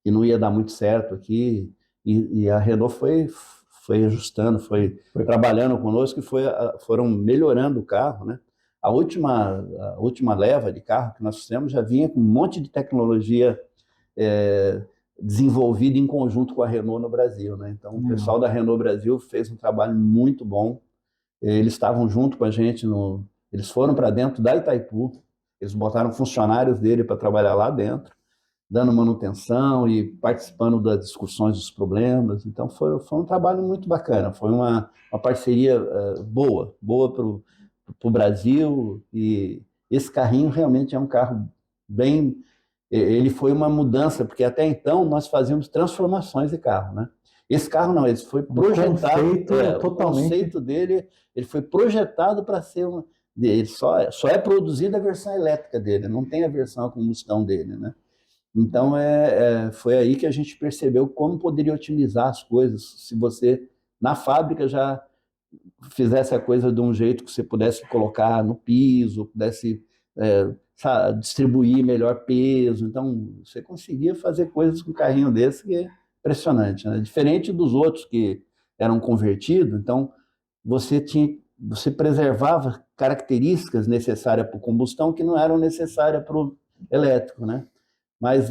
[SPEAKER 2] que não ia dar muito certo aqui, e a Renault foi ajustando, foi trabalhando conosco e foram melhorando o carro, né. A última leva de carro que nós fizemos já vinha com um monte de tecnologia desenvolvido em conjunto com a Renault no Brasil, né? Então, o pessoal da Renault Brasil fez um trabalho muito bom. Eles estavam junto com a gente, eles foram para dentro da Itaipu, eles botaram funcionários dele para trabalhar lá dentro, dando manutenção e participando das discussões dos problemas. Então, foi um trabalho muito bacana, foi uma parceria boa para o Brasil, e esse carrinho realmente é um carro bem... Ele foi uma mudança, porque até então nós fazíamos transformações de carro, né? Esse carro não, ele foi projetado, o conceito dele, ele foi projetado para ser ele só é produzida a versão elétrica dele, não tem a versão a combustão dele, né? Então, foi aí que a gente percebeu como poderia otimizar as coisas se você, na fábrica, já fizesse a coisa de um jeito que você pudesse colocar no piso, pudesse distribuir melhor peso. Então, você conseguia fazer coisas com um carrinho desse que é impressionante, né? Diferente dos outros que eram convertidos, então você preservava características necessárias para a combustão que não eram necessárias para o elétrico, né? Mas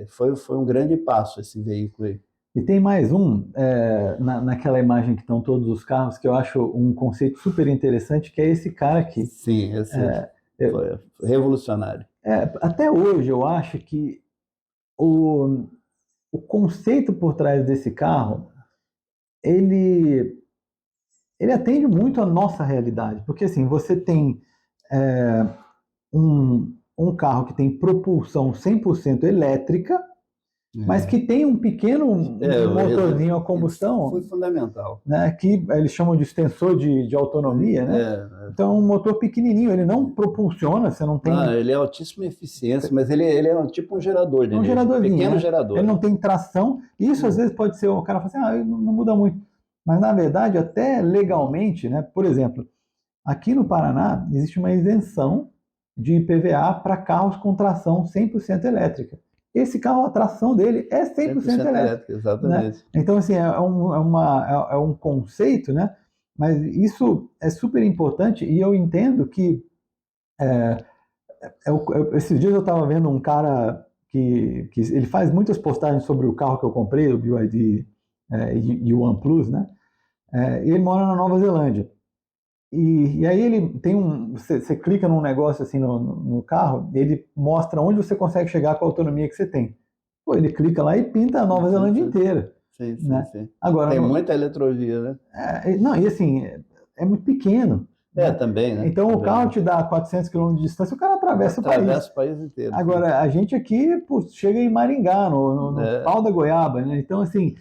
[SPEAKER 2] foi um grande passo esse veículo aí.
[SPEAKER 1] E tem mais naquela imagem que estão todos os carros, que eu acho um conceito super interessante, que é esse cara aqui.
[SPEAKER 2] Sim, esse foi revolucionário.
[SPEAKER 1] Até hoje eu acho que o conceito por trás desse carro, ele atende muito à nossa realidade, porque assim, você tem um carro que tem propulsão 100% elétrica, mas que tem um pequeno motorzinho a combustão.
[SPEAKER 2] Foi fundamental.
[SPEAKER 1] Né, que eles chamam de extensor de autonomia, né? Então, um motor pequenininho, ele não propulsiona, você não tem...
[SPEAKER 2] ele é altíssima eficiência, mas ele é tipo um gerador de energia,
[SPEAKER 1] geradorzinho,
[SPEAKER 2] pequeno gerador.
[SPEAKER 1] Ele não tem tração, isso às vezes pode ser, o cara fala assim, não muda muito. Mas, na verdade, até legalmente, né? Por exemplo, aqui no Paraná, existe uma isenção de IPVA para carros com tração 100% elétrica. Esse carro, a tração dele é 100% elétrica.
[SPEAKER 2] Exatamente.
[SPEAKER 1] Né? Então, assim, é um conceito, né? Mas isso é super importante e eu entendo que esses dias eu estava vendo um cara que ele faz muitas postagens sobre o carro que eu comprei, o BYD e o OnePlus, né? E ele mora na Nova Zelândia. E aí ele tem você clica num negócio assim no carro, ele mostra onde você consegue chegar com a autonomia que você tem. Pô, ele clica lá e pinta a Nova Zelândia inteira.
[SPEAKER 2] Sim,
[SPEAKER 1] né?
[SPEAKER 2] sim.
[SPEAKER 1] Agora,
[SPEAKER 2] tem muita eletrovia, né?
[SPEAKER 1] Não, e assim, é muito pequeno. Né?
[SPEAKER 2] Também, né?
[SPEAKER 1] Então
[SPEAKER 2] também.
[SPEAKER 1] O carro te dá 400 km de distância, o cara atravessa o país.
[SPEAKER 2] Atravessa o país inteiro.
[SPEAKER 1] Agora,
[SPEAKER 2] sim.
[SPEAKER 1] a gente aqui chega em Maringá, no pau da goiaba, né? Então, assim,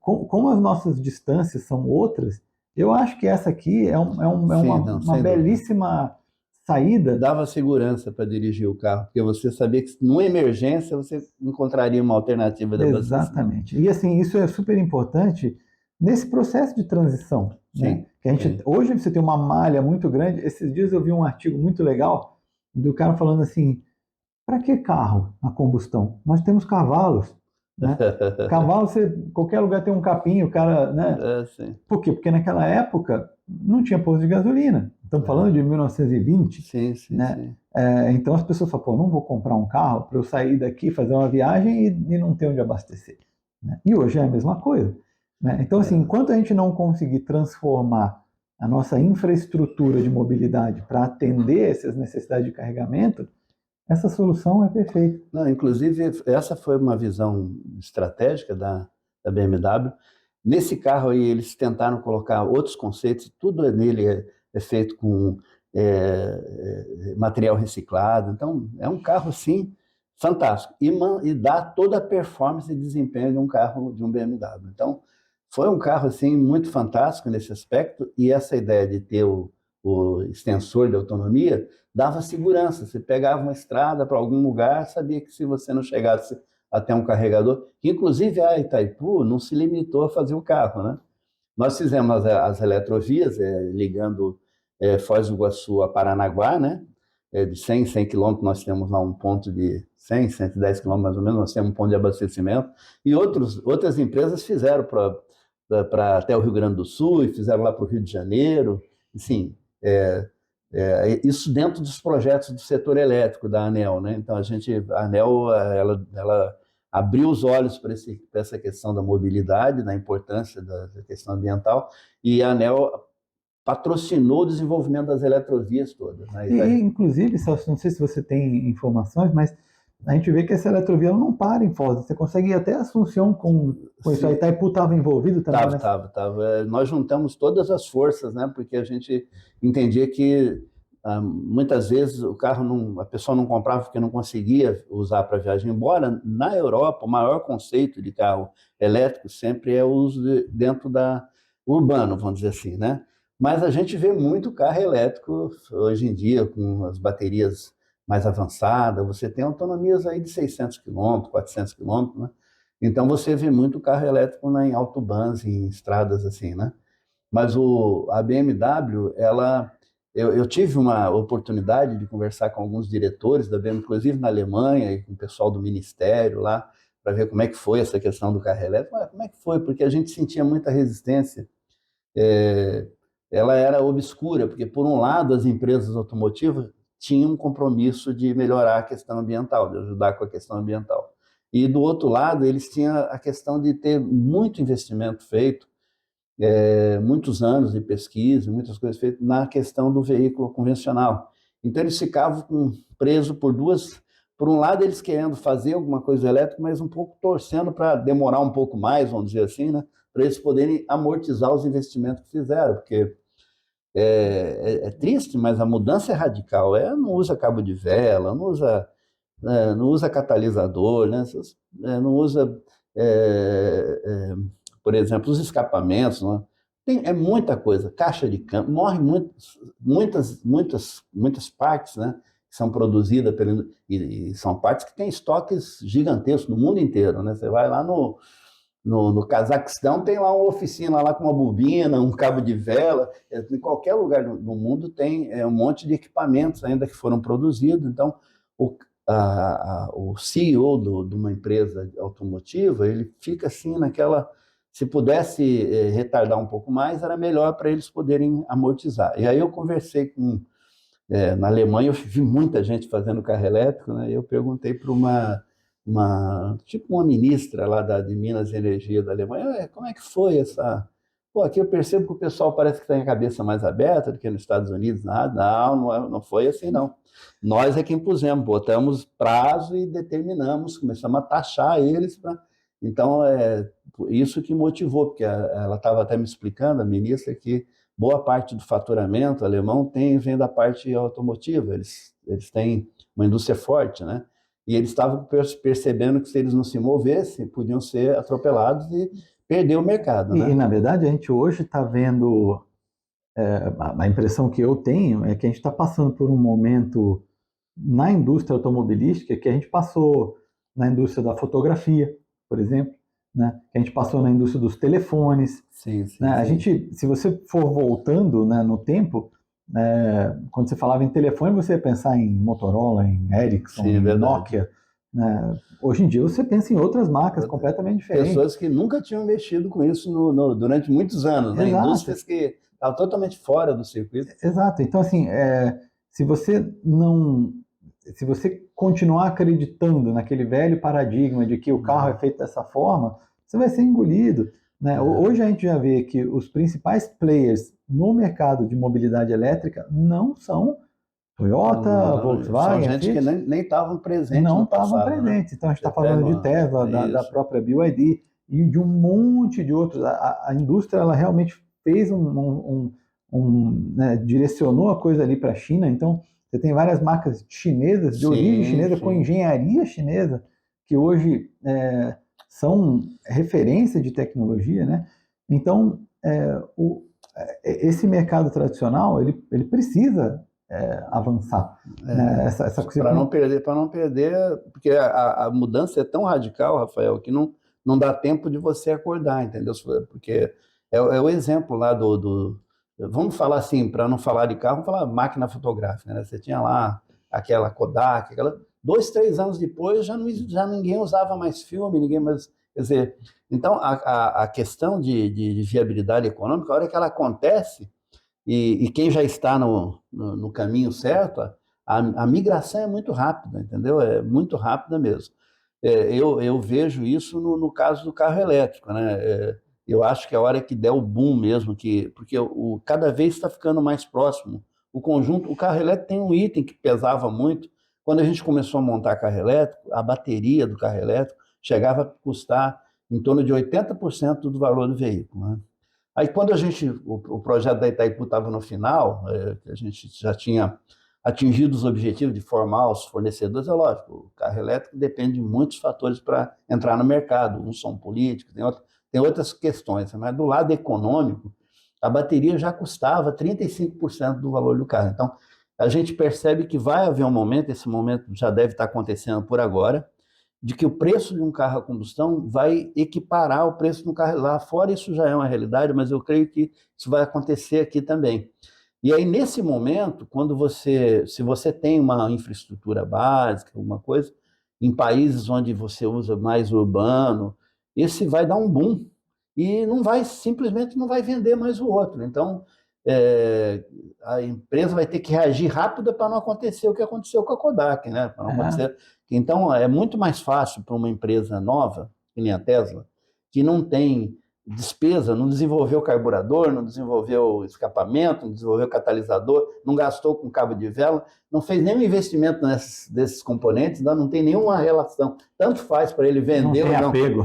[SPEAKER 1] como as nossas distâncias são outras, eu acho que essa aqui é uma belíssima saída.
[SPEAKER 2] Dava segurança para dirigir o carro, porque você sabia que numa emergência você encontraria uma alternativa de abastecimento.
[SPEAKER 1] Exatamente. E assim, isso é super importante nesse processo de transição.
[SPEAKER 2] Sim,
[SPEAKER 1] né? Que hoje você tem uma malha muito grande. Esses dias eu vi um artigo muito legal do cara falando assim, para que carro a combustão? Nós temos cavalos. Né? Cavalo, qualquer lugar tem um capim, o cara... Né? Por quê? Porque naquela época não tinha posto de gasolina. Estamos falando de 1920.
[SPEAKER 2] Sim.
[SPEAKER 1] Então as pessoas falam, pô, não vou comprar um carro para eu sair daqui, fazer uma viagem e não ter onde abastecer. Né? E hoje é a mesma coisa. Né? Então, assim, enquanto a gente não conseguir transformar a nossa infraestrutura de mobilidade para atender essas necessidades de carregamento, essa solução é perfeita.
[SPEAKER 2] Não, inclusive, essa foi uma visão estratégica da BMW. Nesse carro aí, eles tentaram colocar outros conceitos, tudo nele é feito com material reciclado. Então, é um carro, sim, fantástico. E dá toda a performance e desempenho de um carro, de um BMW. Então, foi um carro, assim, muito fantástico nesse aspecto. E essa ideia de ter o extensor de autonomia dava segurança. Você pegava uma estrada para algum lugar, sabia que se você não chegasse até um carregador, inclusive a Itaipu não se limitou a fazer o carro, né? Nós fizemos as eletrovias ligando Foz do Iguaçu a Paranaguá, né? De 100 quilômetros, nós temos lá um ponto de 110 quilômetros mais ou menos, nós temos um ponto de abastecimento, e outras empresas fizeram para até o Rio Grande do Sul, e fizeram lá para o Rio de Janeiro, enfim, isso dentro dos projetos do setor elétrico da ANEEL, né? Então a ANEEL ela abriu os olhos para essa questão da mobilidade, da importância da questão ambiental, e a ANEEL patrocinou o desenvolvimento das eletrovias todas. Né?
[SPEAKER 1] Inclusive, Celso, não sei se você tem informações, mas a gente vê que essa eletrovia não para em Foz. Você consegue ir até Assunção com isso. A Itaipu estava envolvido também?
[SPEAKER 2] Estava. Nós juntamos todas as forças, né? Porque a gente entendia que muitas vezes a pessoa não comprava porque não conseguia usar para viagem. Embora na Europa o maior conceito de carro elétrico sempre é o uso dentro urbano, vamos dizer assim, né? Mas a gente vê muito carro elétrico hoje em dia com as baterias mais avançada, você tem autonomias aí de 600 quilômetros, 400 quilômetros, né? Então você vê muito carro elétrico em autobahns, em estradas assim, né? Mas a BMW, eu tive uma oportunidade de conversar com alguns diretores da BMW, inclusive na Alemanha, e com o pessoal do ministério lá, para ver como é que foi essa questão do carro elétrico. Mas como é que foi? Porque a gente sentia muita resistência. É, ela era obscura, porque, por um lado, as empresas automotivas tinham um compromisso de melhorar a questão ambiental, de ajudar com a questão ambiental. E, do outro lado, eles tinham a questão de ter muito investimento feito, muitos anos de pesquisa, muitas coisas feitas na questão do veículo convencional. Então, eles ficavam presos por duas. Por um lado, eles querendo fazer alguma coisa elétrica, mas um pouco torcendo para demorar um pouco mais, vamos dizer assim, né? Para eles poderem amortizar os investimentos que fizeram, porque é triste, mas a mudança é radical. Não usa cabo de vela, não usa catalisador, né? Não usa, por exemplo, os escapamentos, né? Muita coisa, caixa de câmbio, morre muitas partes, né? Que são produzidas e são partes que têm estoques gigantescos no mundo inteiro, né? Você vai lá no Cazaquistão, tem lá uma oficina lá com uma bobina, um cabo de vela. Em qualquer lugar do mundo tem um monte de equipamentos ainda que foram produzidos. Então, o CEO de uma empresa automotiva, ele fica assim naquela... Se pudesse retardar um pouco mais, era melhor para eles poderem amortizar. E aí eu conversei na Alemanha, eu vi muita gente fazendo carro elétrico, né? Eu perguntei para uma ministra lá de Minas e Energia da Alemanha, como é que foi essa... Pô, aqui eu percebo que o pessoal parece que tem a cabeça mais aberta do que nos Estados Unidos. Não foi assim, não. Nós é que impusemos, botamos prazo e determinamos, começamos a taxar eles. Então, isso que motivou, porque ela estava até me explicando, a ministra, que boa parte do faturamento alemão vem da parte automotiva. Eles têm uma indústria forte, né? E eles estavam percebendo que se eles não se movessem, podiam ser atropelados e perder o mercado, né?
[SPEAKER 1] E na verdade, a gente hoje está vendo, a impressão que eu tenho é que a gente está passando por um momento na indústria automobilística que a gente passou na indústria da fotografia, por exemplo, né? Que a gente passou na indústria dos telefones.
[SPEAKER 2] Sim,
[SPEAKER 1] né? A
[SPEAKER 2] sim.
[SPEAKER 1] gente, se você for voltando, né, no tempo, quando você falava em telefone, você ia pensar em Motorola, em Ericsson,
[SPEAKER 2] Sim,
[SPEAKER 1] em
[SPEAKER 2] verdade.
[SPEAKER 1] Nokia. Né? Hoje em dia você pensa em outras marcas completamente diferentes.
[SPEAKER 2] Pessoas que nunca tinham mexido com isso durante muitos anos, né? Indústrias que estavam totalmente fora do circuito.
[SPEAKER 1] Exato. Então, assim, se você continuar acreditando naquele velho paradigma de que o carro é feito dessa forma, você vai ser engolido. Né? Hoje a gente já vê que os principais players no mercado de mobilidade elétrica não são Toyota, Volkswagen,
[SPEAKER 2] são gente que nem estavam presentes
[SPEAKER 1] não
[SPEAKER 2] no passado.
[SPEAKER 1] estavam presentes.
[SPEAKER 2] Né?
[SPEAKER 1] Então a gente está falando de Tesla, da própria BYD e de um monte de outros. A indústria ela realmente fez né, direcionou a coisa ali para a China. Então você tem várias marcas chinesas, de origem chinesa, com engenharia chinesa, que hoje são referência de tecnologia, né? Então, esse mercado tradicional, ele precisa avançar. Né?
[SPEAKER 2] Para não perder, porque a mudança é tão radical, Rafael, que não dá tempo de você acordar, entendeu? Porque é o exemplo lá vamos falar assim, para não falar de carro, vamos falar máquina fotográfica, né? Você tinha lá aquela Kodak, 2, 3 anos depois já ninguém usava mais filme, ninguém mais... Quer dizer, então a questão de viabilidade econômica, a hora que ela acontece, e quem já está no caminho certo, a migração é muito rápida, entendeu? É muito rápida mesmo. Eu vejo isso no caso do carro elétrico, né? Eu acho que a hora que der o boom mesmo, porque cada vez está ficando mais próximo. O carro elétrico tem um item que pesava muito. Quando a gente começou a montar carro elétrico, a bateria do carro elétrico chegava a custar em torno de 80% do valor do veículo, né? Aí, quando o projeto da Itaipu estava no final, a gente já tinha atingido os objetivos de formar os fornecedores, é lógico, o carro elétrico depende de muitos fatores para entrar no mercado. Uns são políticos, tem outras questões, mas do lado econômico, a bateria já custava 35% do valor do carro. Então, a gente percebe que vai haver um momento, esse momento já deve estar acontecendo por agora, de que o preço de um carro a combustão vai equiparar o preço de um carro lá fora. Isso já é uma realidade, mas eu creio que isso vai acontecer aqui também. E aí, nesse momento, se você tem uma infraestrutura básica, alguma coisa, em países onde você usa mais urbano, esse vai dar um boom e simplesmente não vai vender mais o outro. Então, a empresa vai ter que reagir rápido para não acontecer o que aconteceu com a Kodak, né? Para não acontecer. Então, é muito mais fácil para uma empresa nova, que nem a Tesla, que não tem despesa, não desenvolveu carburador, não desenvolveu escapamento, não desenvolveu catalisador, não gastou com cabo de vela, não fez nenhum investimento desses componentes, não tem nenhuma relação. Tanto faz para ele vender
[SPEAKER 1] ou não.
[SPEAKER 2] Apego.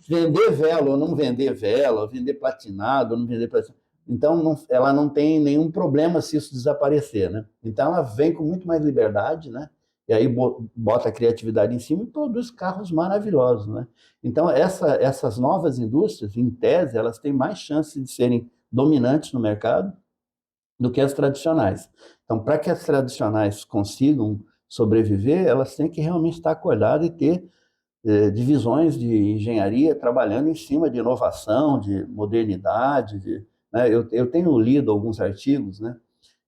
[SPEAKER 2] Vender vela ou não vender vela, vender platinado ou não vender platinado. Então, ela não tem nenhum problema se isso desaparecer, né? Então, ela vem com muito mais liberdade, né? E aí bota a criatividade em cima e produz carros maravilhosos, né? Então, essas novas indústrias, em tese, elas têm mais chance de serem dominantes no mercado do que as tradicionais. Então, para que as tradicionais consigam sobreviver, elas têm que realmente estar acordadas e ter divisões de engenharia trabalhando em cima de inovação, de modernidade. Né? Eu tenho lido alguns artigos, né?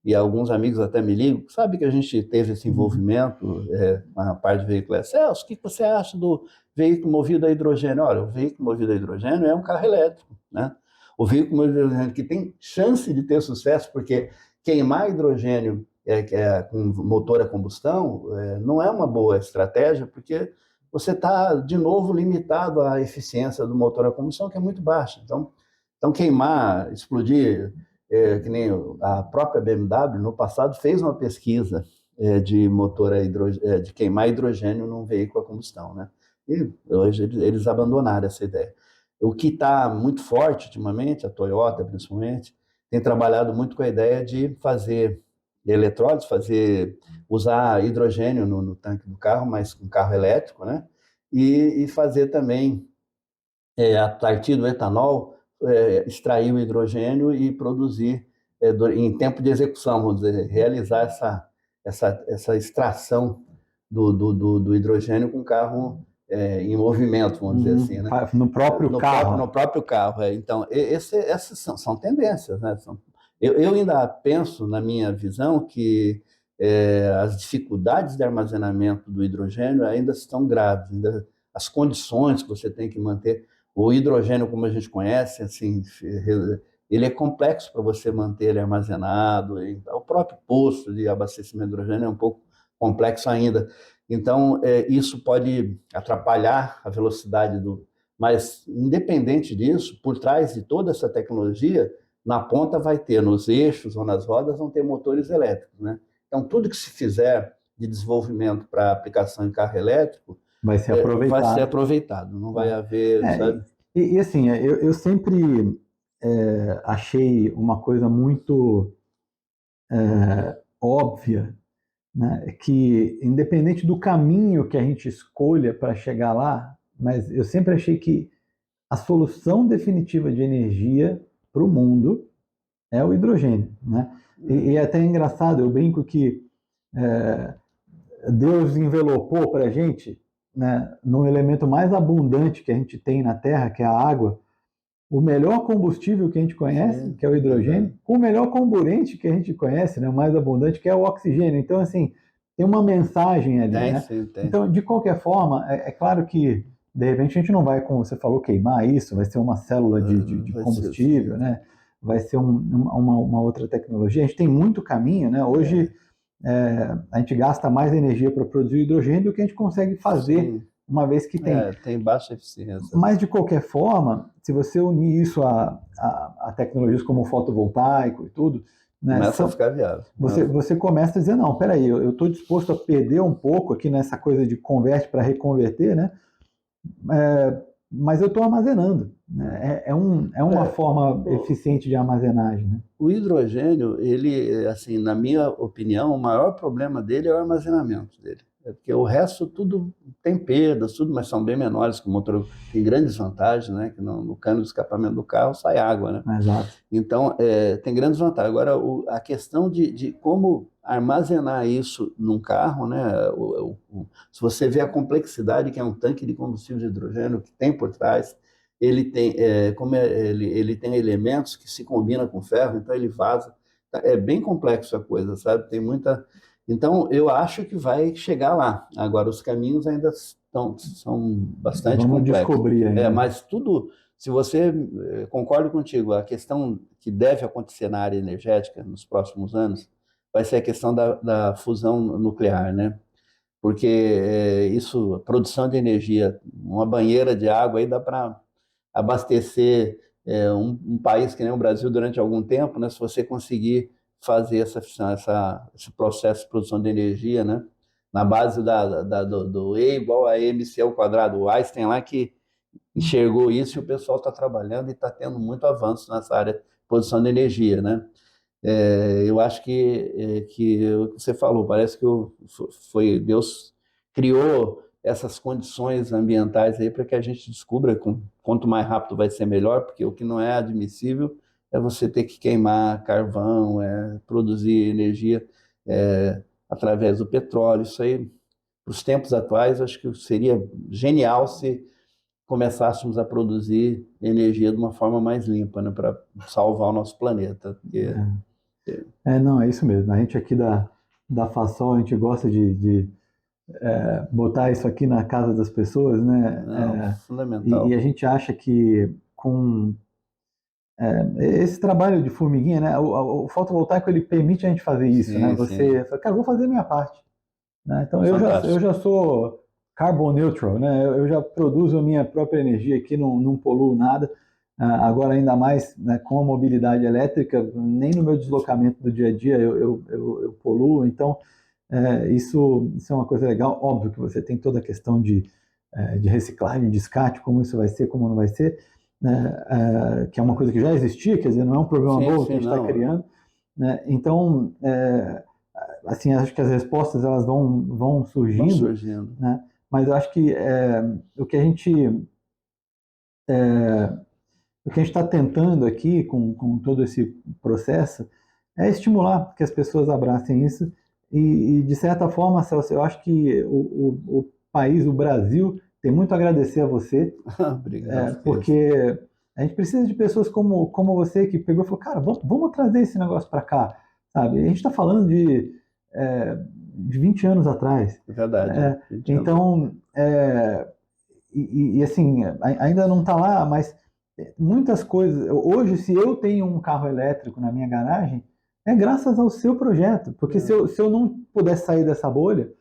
[SPEAKER 2] E alguns amigos até me ligam, sabe que a gente teve esse envolvimento na parte de veículo. Celso, o que você acha do veículo movido a hidrogênio? Olha, o veículo movido a hidrogênio é um carro elétrico, né? O veículo movido a hidrogênio que tem chance de ter sucesso, porque queimar hidrogênio com motor a combustão não é uma boa estratégia, porque você está, de novo, limitado à eficiência do motor a combustão, que é muito baixa. Então queimar, explodir... que nem a própria BMW, no passado, fez uma pesquisa de motor de queimar hidrogênio num veículo a combustão, né? E hoje eles abandonaram essa ideia. O que está muito forte ultimamente, a Toyota principalmente, tem trabalhado muito com a ideia de fazer eletrólise, usar hidrogênio no tanque do carro, mas com carro elétrico, né? E fazer também, a partir do etanol, extrair o hidrogênio e produzir em tempo de execução, vamos dizer, realizar essa extração do hidrogênio com o carro em movimento, vamos dizer assim, né?
[SPEAKER 1] No próprio carro.
[SPEAKER 2] No próprio carro. Então, essas são tendências, né? Eu ainda penso, na minha visão, que as dificuldades de armazenamento do hidrogênio ainda estão graves, as condições que você tem que manter. O hidrogênio, como a gente conhece, assim, ele é complexo para você manter ele armazenado. O próprio posto de abastecimento de hidrogênio é um pouco complexo ainda. Então, isso pode atrapalhar a velocidade Mas, independente disso, por trás de toda essa tecnologia, na ponta vai ter, nos eixos ou nas rodas, vão ter motores elétricos, né? Então, tudo que se fizer de desenvolvimento para aplicação em carro elétrico
[SPEAKER 1] vai ser
[SPEAKER 2] aproveitado, não vai haver, sabe?
[SPEAKER 1] E assim, eu sempre achei uma coisa muito óbvia, né, que independente do caminho que a gente escolha para chegar lá, mas eu sempre achei que a solução definitiva de energia para o mundo é o hidrogênio, né? E é até engraçado, eu brinco que Deus envelopou para a gente, né, no elemento mais abundante que a gente tem na Terra, que é a água, o melhor combustível que a gente conhece, sim, que é o hidrogênio, com o melhor comburente que a gente conhece, né, o mais abundante, que é o oxigênio. Então, assim, tem uma mensagem ali, né?
[SPEAKER 2] Sim, tem.
[SPEAKER 1] Então, de qualquer forma, é claro que, de repente, a gente não vai, como você falou, queimar isso, vai ser uma célula de combustível, né? Vai ser uma outra tecnologia. A gente tem muito caminho, né? Hoje, a gente gasta mais energia para produzir hidrogênio do que a gente consegue fazer, sim, uma vez que tem.
[SPEAKER 2] Tem baixa eficiência.
[SPEAKER 1] Mas, de qualquer forma, se você unir isso a tecnologias como o fotovoltaico e tudo, né,
[SPEAKER 2] começa a ficar viável.
[SPEAKER 1] Você começa a dizer, não, peraí, eu estou disposto a perder um pouco aqui nessa coisa de converte para reconverter, né? Mas eu estou armazenando. Né? É uma forma eficiente de armazenagem. Né?
[SPEAKER 2] O hidrogênio, ele, assim, na minha opinião, o maior problema dele é o armazenamento dele. Porque o resto tudo tem perdas, tudo, mas são bem menores, que o motor tem grandes vantagens, né? Que no cano de escapamento do carro sai água, né?
[SPEAKER 1] Exato.
[SPEAKER 2] Então, tem grandes vantagens. Agora, a questão de como armazenar isso num carro, né? Se você vê a complexidade que é um tanque de combustível de hidrogênio que tem por trás, ele tem, ele tem elementos que se combinam com ferro, então ele vaza. É bem complexo a coisa, sabe? Tem muita. Então, eu acho que vai chegar lá. Agora, os caminhos ainda são bastante
[SPEAKER 1] Vamos
[SPEAKER 2] complexos.
[SPEAKER 1] descobrir ainda.
[SPEAKER 2] Mas tudo, se você concordo contigo, a questão que deve acontecer na área energética nos próximos anos vai ser a questão da fusão nuclear, né? Porque isso, a produção de energia, uma banheira de água aí dá para abastecer um país que nem o Brasil durante algum tempo, né? Se você conseguir fazer esse processo de produção de energia, né? Na base do E igual a mc ao quadrado, o Einstein lá que enxergou isso e o pessoal está trabalhando e está tendo muito avanço nessa área de produção de energia, né? Eu acho que o que você falou, parece que foi Deus criou essas condições ambientais aí para que a gente descubra quanto mais rápido vai ser melhor, porque o que não é admissível é você ter que queimar carvão, produzir energia através do petróleo. Isso aí, para os tempos atuais, acho que seria genial se começássemos a produzir energia de uma forma mais limpa, né, para salvar o nosso planeta. Porque
[SPEAKER 1] Não, é isso mesmo. A gente aqui da Fasol, a gente gosta de botar isso aqui na casa das pessoas, né?
[SPEAKER 2] não,
[SPEAKER 1] E
[SPEAKER 2] fundamental.
[SPEAKER 1] a gente acha que com esse trabalho de formiguinha, né? O fotovoltaico ele permite a gente fazer isso, né?
[SPEAKER 2] Sim,
[SPEAKER 1] Você
[SPEAKER 2] sim.
[SPEAKER 1] fala, cara, eu vou fazer a minha parte, né? Então eu
[SPEAKER 2] Fantástico.
[SPEAKER 1] já sou carbon neutral, né? Eu já produzo a minha própria energia aqui, não poluo nada. Agora, ainda mais, né, com a mobilidade elétrica, nem no meu deslocamento do dia a dia eu poluo. Então, isso é uma coisa legal. Óbvio que você tem toda a questão de reciclagem, descarte, como isso vai ser, como não vai ser, né, que é uma coisa que já existia, quer dizer, não é um problema
[SPEAKER 2] Sim,
[SPEAKER 1] novo que a
[SPEAKER 2] sim,
[SPEAKER 1] gente está
[SPEAKER 2] não.
[SPEAKER 1] criando, né? Então, assim, acho que as respostas elas vão
[SPEAKER 2] Vão
[SPEAKER 1] surgindo,
[SPEAKER 2] surgindo.
[SPEAKER 1] né? Mas eu acho que o que a gente o que a gente está tentando aqui com todo esse processo é estimular que as pessoas abracem isso de certa forma, Celso, eu acho que o país, o Brasil, tem muito a agradecer a você,
[SPEAKER 2] Obrigado, Keith.
[SPEAKER 1] porque a gente precisa de pessoas como você que pegou e falou, cara, vamos trazer esse negócio para cá, sabe? A gente está falando de 20 anos atrás.
[SPEAKER 2] É verdade.
[SPEAKER 1] É, então, assim, ainda não está lá, mas muitas coisas. Hoje, se eu tenho um carro elétrico na minha garagem, é graças ao seu projeto, porque se eu não pudesse sair dessa bolha,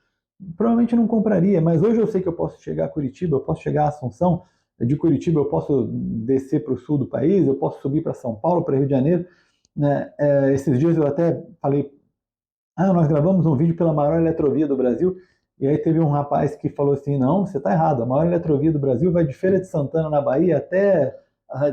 [SPEAKER 1] provavelmente eu não compraria, mas hoje eu sei que eu posso chegar a Curitiba, eu posso chegar a Assunção, de Curitiba eu posso descer para o sul do país, eu posso subir para São Paulo, para Rio de Janeiro, né? Esses dias eu até falei, nós gravamos um vídeo pela maior eletrovia do Brasil, e aí teve um rapaz que falou assim, não, você está errado, a maior eletrovia do Brasil vai de Feira de Santana, na Bahia, até,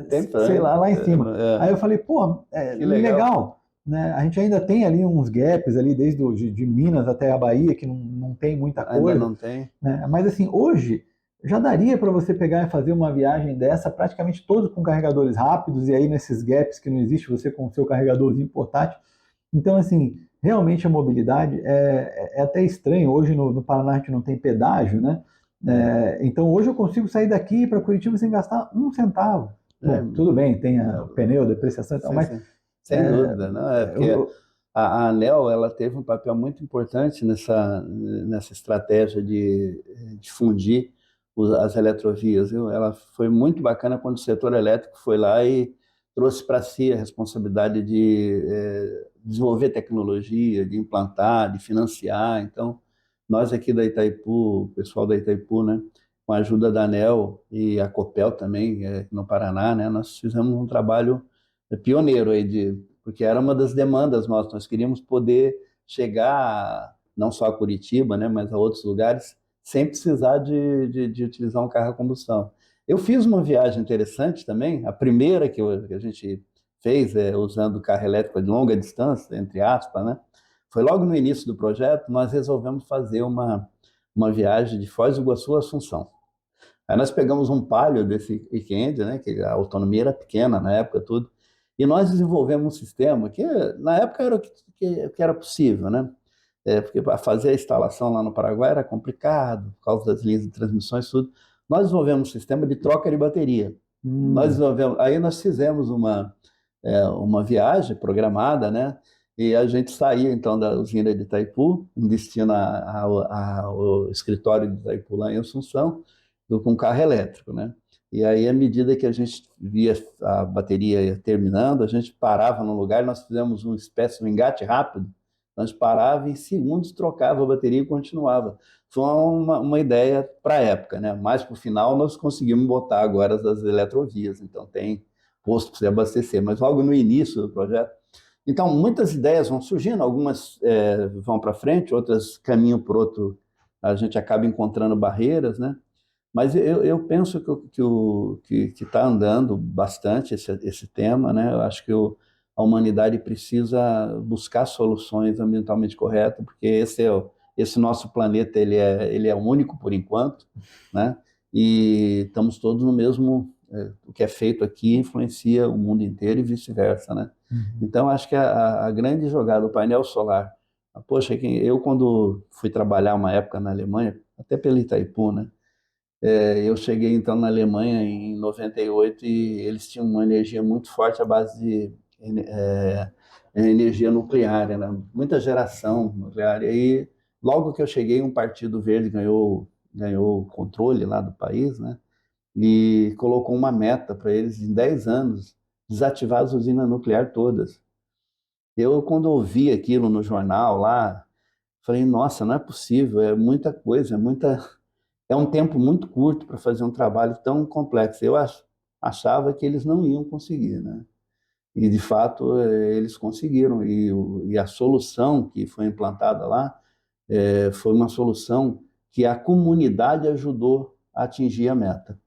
[SPEAKER 2] Tem
[SPEAKER 1] sei
[SPEAKER 2] plano.
[SPEAKER 1] lá em cima. Aí eu falei, pô,
[SPEAKER 2] Que legal.
[SPEAKER 1] legal, né? A gente ainda tem ali uns gaps ali, desde de Minas até a Bahia, que não tem muita
[SPEAKER 2] Ainda
[SPEAKER 1] coisa,
[SPEAKER 2] não tem?
[SPEAKER 1] né? Mas assim, hoje já daria para você pegar e fazer uma viagem dessa, praticamente todos com carregadores rápidos, e aí nesses gaps que não existe, você com o seu carregadorzinho portátil. Então, assim, realmente a mobilidade é até estranho. Hoje no Paraná a gente não tem pedágio, né? Então hoje eu consigo sair daqui para Curitiba sem gastar um centavo.
[SPEAKER 2] É,
[SPEAKER 1] Bom, tudo bem, tem o pneu, a depreciação e tal,
[SPEAKER 2] sim,
[SPEAKER 1] mas
[SPEAKER 2] sim. Sem dúvida, não é porque
[SPEAKER 1] eu,
[SPEAKER 2] a ANEEL ela teve um papel muito importante nessa estratégia de difundir as eletrovias, viu? Ela foi muito bacana quando o setor elétrico foi lá e trouxe para si a responsabilidade de desenvolver tecnologia, de implantar, de financiar. Então, nós aqui da Itaipu, o pessoal da Itaipu, né, com a ajuda da ANEEL e a Copel também, no Paraná, né, nós fizemos um trabalho pioneiro aí porque era uma das demandas nossas. Nós queríamos poder chegar não só a Curitiba, né, mas a outros lugares sem precisar de utilizar um carro a combustão. Eu fiz uma viagem interessante também, a primeira que a gente fez usando carro elétrico de longa distância, entre aspas, né? Foi logo no início do projeto, nós resolvemos fazer uma viagem de Foz do Iguaçu a Assunção. Aí nós pegamos um Palio desse weekend, né, que a autonomia era pequena na época, tudo, e nós desenvolvemos um sistema que na época era o que era possível, né? porque para fazer a instalação lá no Paraguai era complicado, por causa das linhas de transmissões, tudo. Nós desenvolvemos um sistema de troca de bateria. Aí nós fizemos uma viagem programada, né? E a gente saía então da usina de Itaipu, em destino ao escritório de Itaipu lá em Assunção, com um carro elétrico, né? E aí, à medida que a gente via a bateria terminando, a gente parava no lugar, nós fizemos uma espécie de engate rápido, nós parava e em segundos trocava a bateria e continuava. Foi uma ideia para a época, né? Mais para o final nós conseguimos botar agora as eletrovias, então tem posto para você abastecer, mas logo no início do projeto. Então, muitas ideias vão surgindo, algumas vão para frente, outras caminham por outro, a gente acaba encontrando barreiras, né? Mas eu penso que está andando bastante esse tema, né? Eu acho que a humanidade precisa buscar soluções ambientalmente corretas, porque esse nosso planeta ele é único por enquanto, né? E estamos todos no mesmo. O que é feito aqui influencia o mundo inteiro e vice-versa, né? Então, acho que a grande jogada, o painel solar. Poxa, eu quando fui trabalhar uma época na Alemanha, até pelo Itaipu, né? Eu cheguei então na Alemanha em 98 e eles tinham uma energia muito forte à base de energia nuclear, era muita geração nuclear. E aí, logo que eu cheguei, um partido verde ganhou o controle lá do país, né? E colocou uma meta para eles em 10 anos desativar as usinas nucleares todas. Eu, quando ouvi aquilo no jornal lá, falei, nossa, não é possível, é muita coisa, é um tempo muito curto para fazer um trabalho tão complexo. Eu achava que eles não iam conseguir, né? E, de fato, eles conseguiram. E a solução que foi implantada lá foi uma solução que a comunidade ajudou a atingir a meta.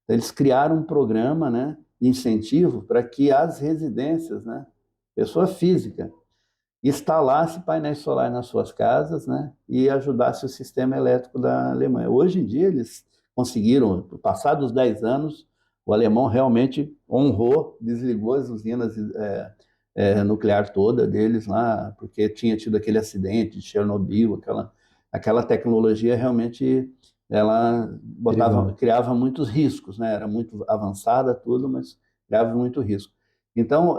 [SPEAKER 2] Então, eles criaram um programa, né, de incentivo para que as residências, né, pessoa física, instalasse painéis solares nas suas casas, né, e ajudasse o sistema elétrico da Alemanha. Hoje em dia, eles conseguiram, passados os 10 anos, o alemão realmente honrou, desligou as usinas nuclear toda deles lá, porque tinha tido aquele acidente de Chernobyl, aquela tecnologia realmente ela criava muitos riscos, né? Era muito avançada tudo, mas criava muito risco. Então,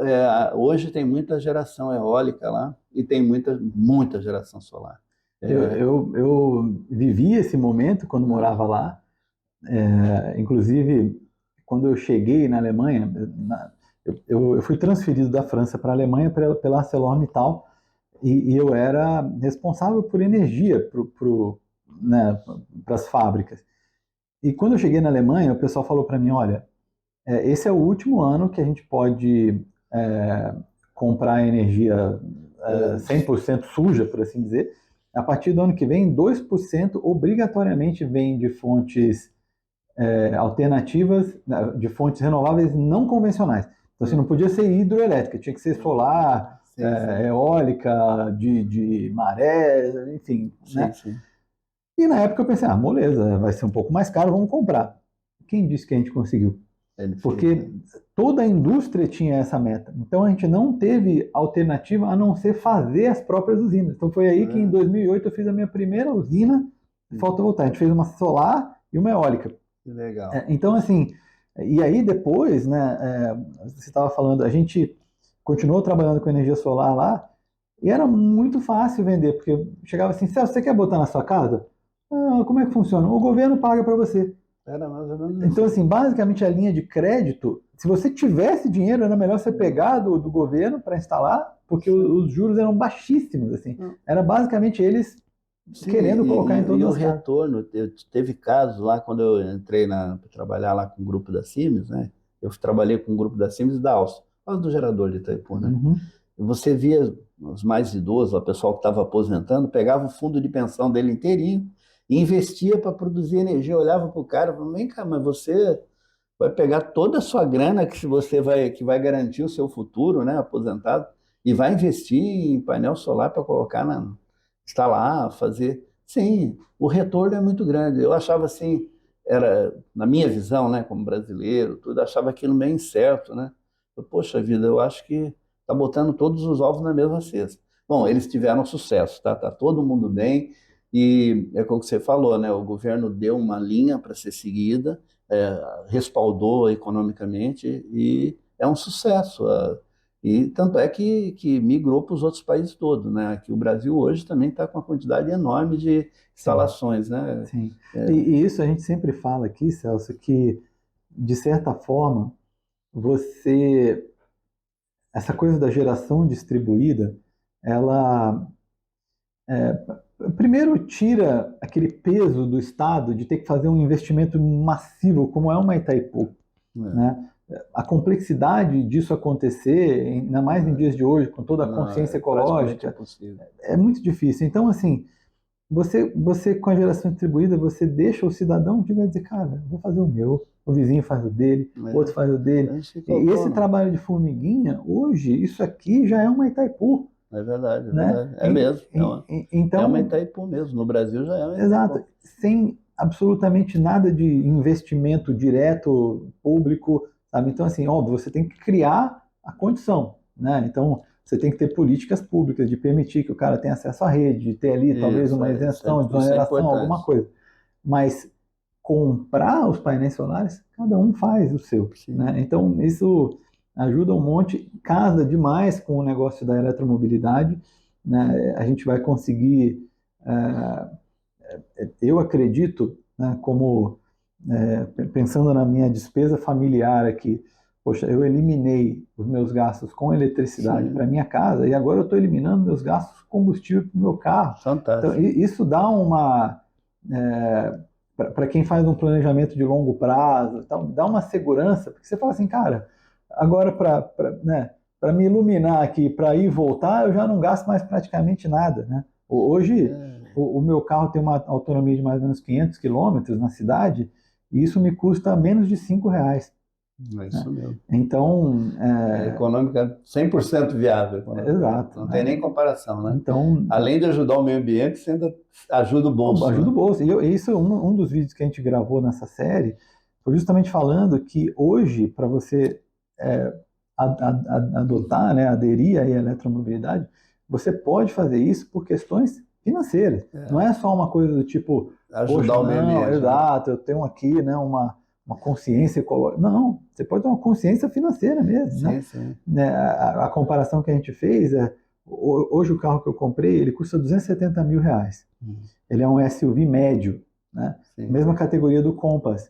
[SPEAKER 2] hoje tem muita geração eólica lá e tem muita geração solar.
[SPEAKER 1] Eu vivi esse momento quando morava lá. Inclusive, quando eu cheguei na Alemanha, eu fui transferido da França para a Alemanha pela ArcelorMittal e eu era responsável por energia né, para as fábricas. E quando eu cheguei na Alemanha, o pessoal falou para mim, olha, esse é o último ano que a gente pode comprar energia 100% suja, por assim dizer. A partir do ano que vem, 2% obrigatoriamente vem de fontes alternativas, de fontes renováveis não convencionais. Então, assim, não podia ser hidroelétrica, tinha que ser solar, eólica, de maré, enfim.
[SPEAKER 2] Sim,
[SPEAKER 1] né?
[SPEAKER 2] sim.
[SPEAKER 1] E na época eu pensei, moleza, vai ser um pouco mais caro, vamos comprar. Quem disse que a gente conseguiu? Porque toda a indústria tinha essa meta. Então a gente não teve alternativa a não ser fazer as próprias usinas. Então foi aí que em 2008 eu fiz a minha primeira usina fotovoltaica. A gente fez uma solar e uma eólica.
[SPEAKER 2] Que legal.
[SPEAKER 1] Então assim, e aí depois, né, você estava falando, a gente continuou trabalhando com energia solar lá e era muito fácil vender, porque chegava assim, Celso, você quer botar na sua casa? Como é que funciona? O governo paga para você.
[SPEAKER 2] Era mais ou menos
[SPEAKER 1] Então, assim, basicamente a linha de crédito, se você tivesse dinheiro, era melhor você pegar do governo para instalar, porque os juros eram baixíssimos, assim. Era basicamente eles querendo colocar em todas as casas.
[SPEAKER 2] E o retorno, teve casos lá, quando eu entrei para trabalhar lá com o grupo da Siemens, né? Eu trabalhei com o grupo da Siemens e da Alstom, por causa do gerador de Itaipu, né? Você via os mais idosos, o pessoal que estava aposentando, pegava o fundo de pensão dele inteirinho, e investia para produzir energia. Eu olhava para o cara e falava, vem cá, mas você vai pegar toda a sua grana que vai garantir o seu futuro, né, aposentado, e vai investir em painel solar para colocar instalar, fazer. Sim, o retorno é muito grande. Eu achava assim, na minha visão, né, como brasileiro, tudo, achava aquilo meio incerto, né? Poxa vida, eu acho que está botando todos os ovos na mesma cesta. Bom, eles tiveram sucesso, tá? Tá todo mundo bem. E é como você falou, né? O governo deu uma linha para ser seguida, respaldou economicamente e é um sucesso. E tanto é que migrou para os outros países todos, né? Que o Brasil hoje também está com uma quantidade enorme de
[SPEAKER 1] Sim,
[SPEAKER 2] instalações, né?
[SPEAKER 1] sim. E isso a gente sempre fala aqui, Celso, que de certa forma você essa coisa da geração distribuída, ela primeiro tira aquele peso do Estado de ter que fazer um investimento massivo, como é uma Itaipu,
[SPEAKER 2] É,
[SPEAKER 1] né? A complexidade disso acontecer, ainda mais em dias de hoje, com toda a
[SPEAKER 2] não,
[SPEAKER 1] consciência
[SPEAKER 2] é praticamente
[SPEAKER 1] ecológica,
[SPEAKER 2] impossível.
[SPEAKER 1] é muito difícil. Então, assim, você com a geração distribuída, você deixa o cidadão de dizer, cara, vou fazer o meu, o vizinho faz o dele, o outro faz o
[SPEAKER 2] A
[SPEAKER 1] dele.
[SPEAKER 2] gente fica
[SPEAKER 1] E esse
[SPEAKER 2] autônomo.
[SPEAKER 1] trabalho de formiguinha, hoje, isso aqui já é uma Itaipu,
[SPEAKER 2] É verdade, é
[SPEAKER 1] né?
[SPEAKER 2] verdade. É mesmo. É uma
[SPEAKER 1] Então,
[SPEAKER 2] Itaipu mesmo. No Brasil já é uma
[SPEAKER 1] exato,
[SPEAKER 2] Itaipu.
[SPEAKER 1] sem absolutamente nada de investimento direto, público, sabe? Então, assim, óbvio, você tem que criar a condição, né? Então, você tem que ter políticas públicas de permitir que o cara tenha acesso à rede, de ter ali talvez
[SPEAKER 2] Isso,
[SPEAKER 1] uma isenção,
[SPEAKER 2] isso é
[SPEAKER 1] desoneração, alguma
[SPEAKER 2] importante.
[SPEAKER 1] coisa. Mas comprar os painéis solares, cada um faz o seu,
[SPEAKER 2] Sim.
[SPEAKER 1] né? Então, isso ajuda um monte, casa demais com o negócio da eletromobilidade, né? A gente vai conseguir eu acredito, né, como pensando na minha despesa familiar aqui, poxa, eu eliminei os meus gastos com eletricidade para
[SPEAKER 2] Sim.
[SPEAKER 1] minha casa e agora eu estou eliminando meus gastos com combustível para o meu carro. Então,
[SPEAKER 2] Fantástico.
[SPEAKER 1] isso dá uma. Para quem faz um planejamento de longo prazo, então, dá uma segurança, porque você fala assim, cara, agora para me iluminar aqui, para ir e voltar, eu já não gasto mais praticamente nada. Né? Hoje,
[SPEAKER 2] É,
[SPEAKER 1] o meu carro tem uma autonomia de mais ou menos 500 quilômetros na cidade, e isso me custa menos de R$ 5.
[SPEAKER 2] é
[SPEAKER 1] Né?
[SPEAKER 2] isso mesmo.
[SPEAKER 1] Então,
[SPEAKER 2] É econômica, 100% viável economicamente.
[SPEAKER 1] exato.
[SPEAKER 2] Não tem
[SPEAKER 1] Né?
[SPEAKER 2] nem comparação, né?
[SPEAKER 1] Então,
[SPEAKER 2] Além de ajudar o meio ambiente, você ainda ajuda o bolso,
[SPEAKER 1] ajuda o
[SPEAKER 2] né?
[SPEAKER 1] bolso. E isso, um dos vídeos que a gente gravou nessa série, foi justamente falando que hoje, para você é, adotar, né, aderir à eletromobilidade, você pode fazer isso por questões financeiras. Não
[SPEAKER 2] É,
[SPEAKER 1] é só uma coisa do tipo, poxa,
[SPEAKER 2] ajudar o meio
[SPEAKER 1] não,
[SPEAKER 2] ambiente, né?
[SPEAKER 1] exato, eu tenho aqui, né, uma consciência ecológica. Não, você pode ter uma consciência financeira mesmo, né?
[SPEAKER 2] Sim, sim.
[SPEAKER 1] Né, a comparação que a gente fez hoje o carro que eu comprei, ele custa R$ 270 mil. Ele é um SUV médio, né?
[SPEAKER 2] Sim.
[SPEAKER 1] Mesma categoria do Compass.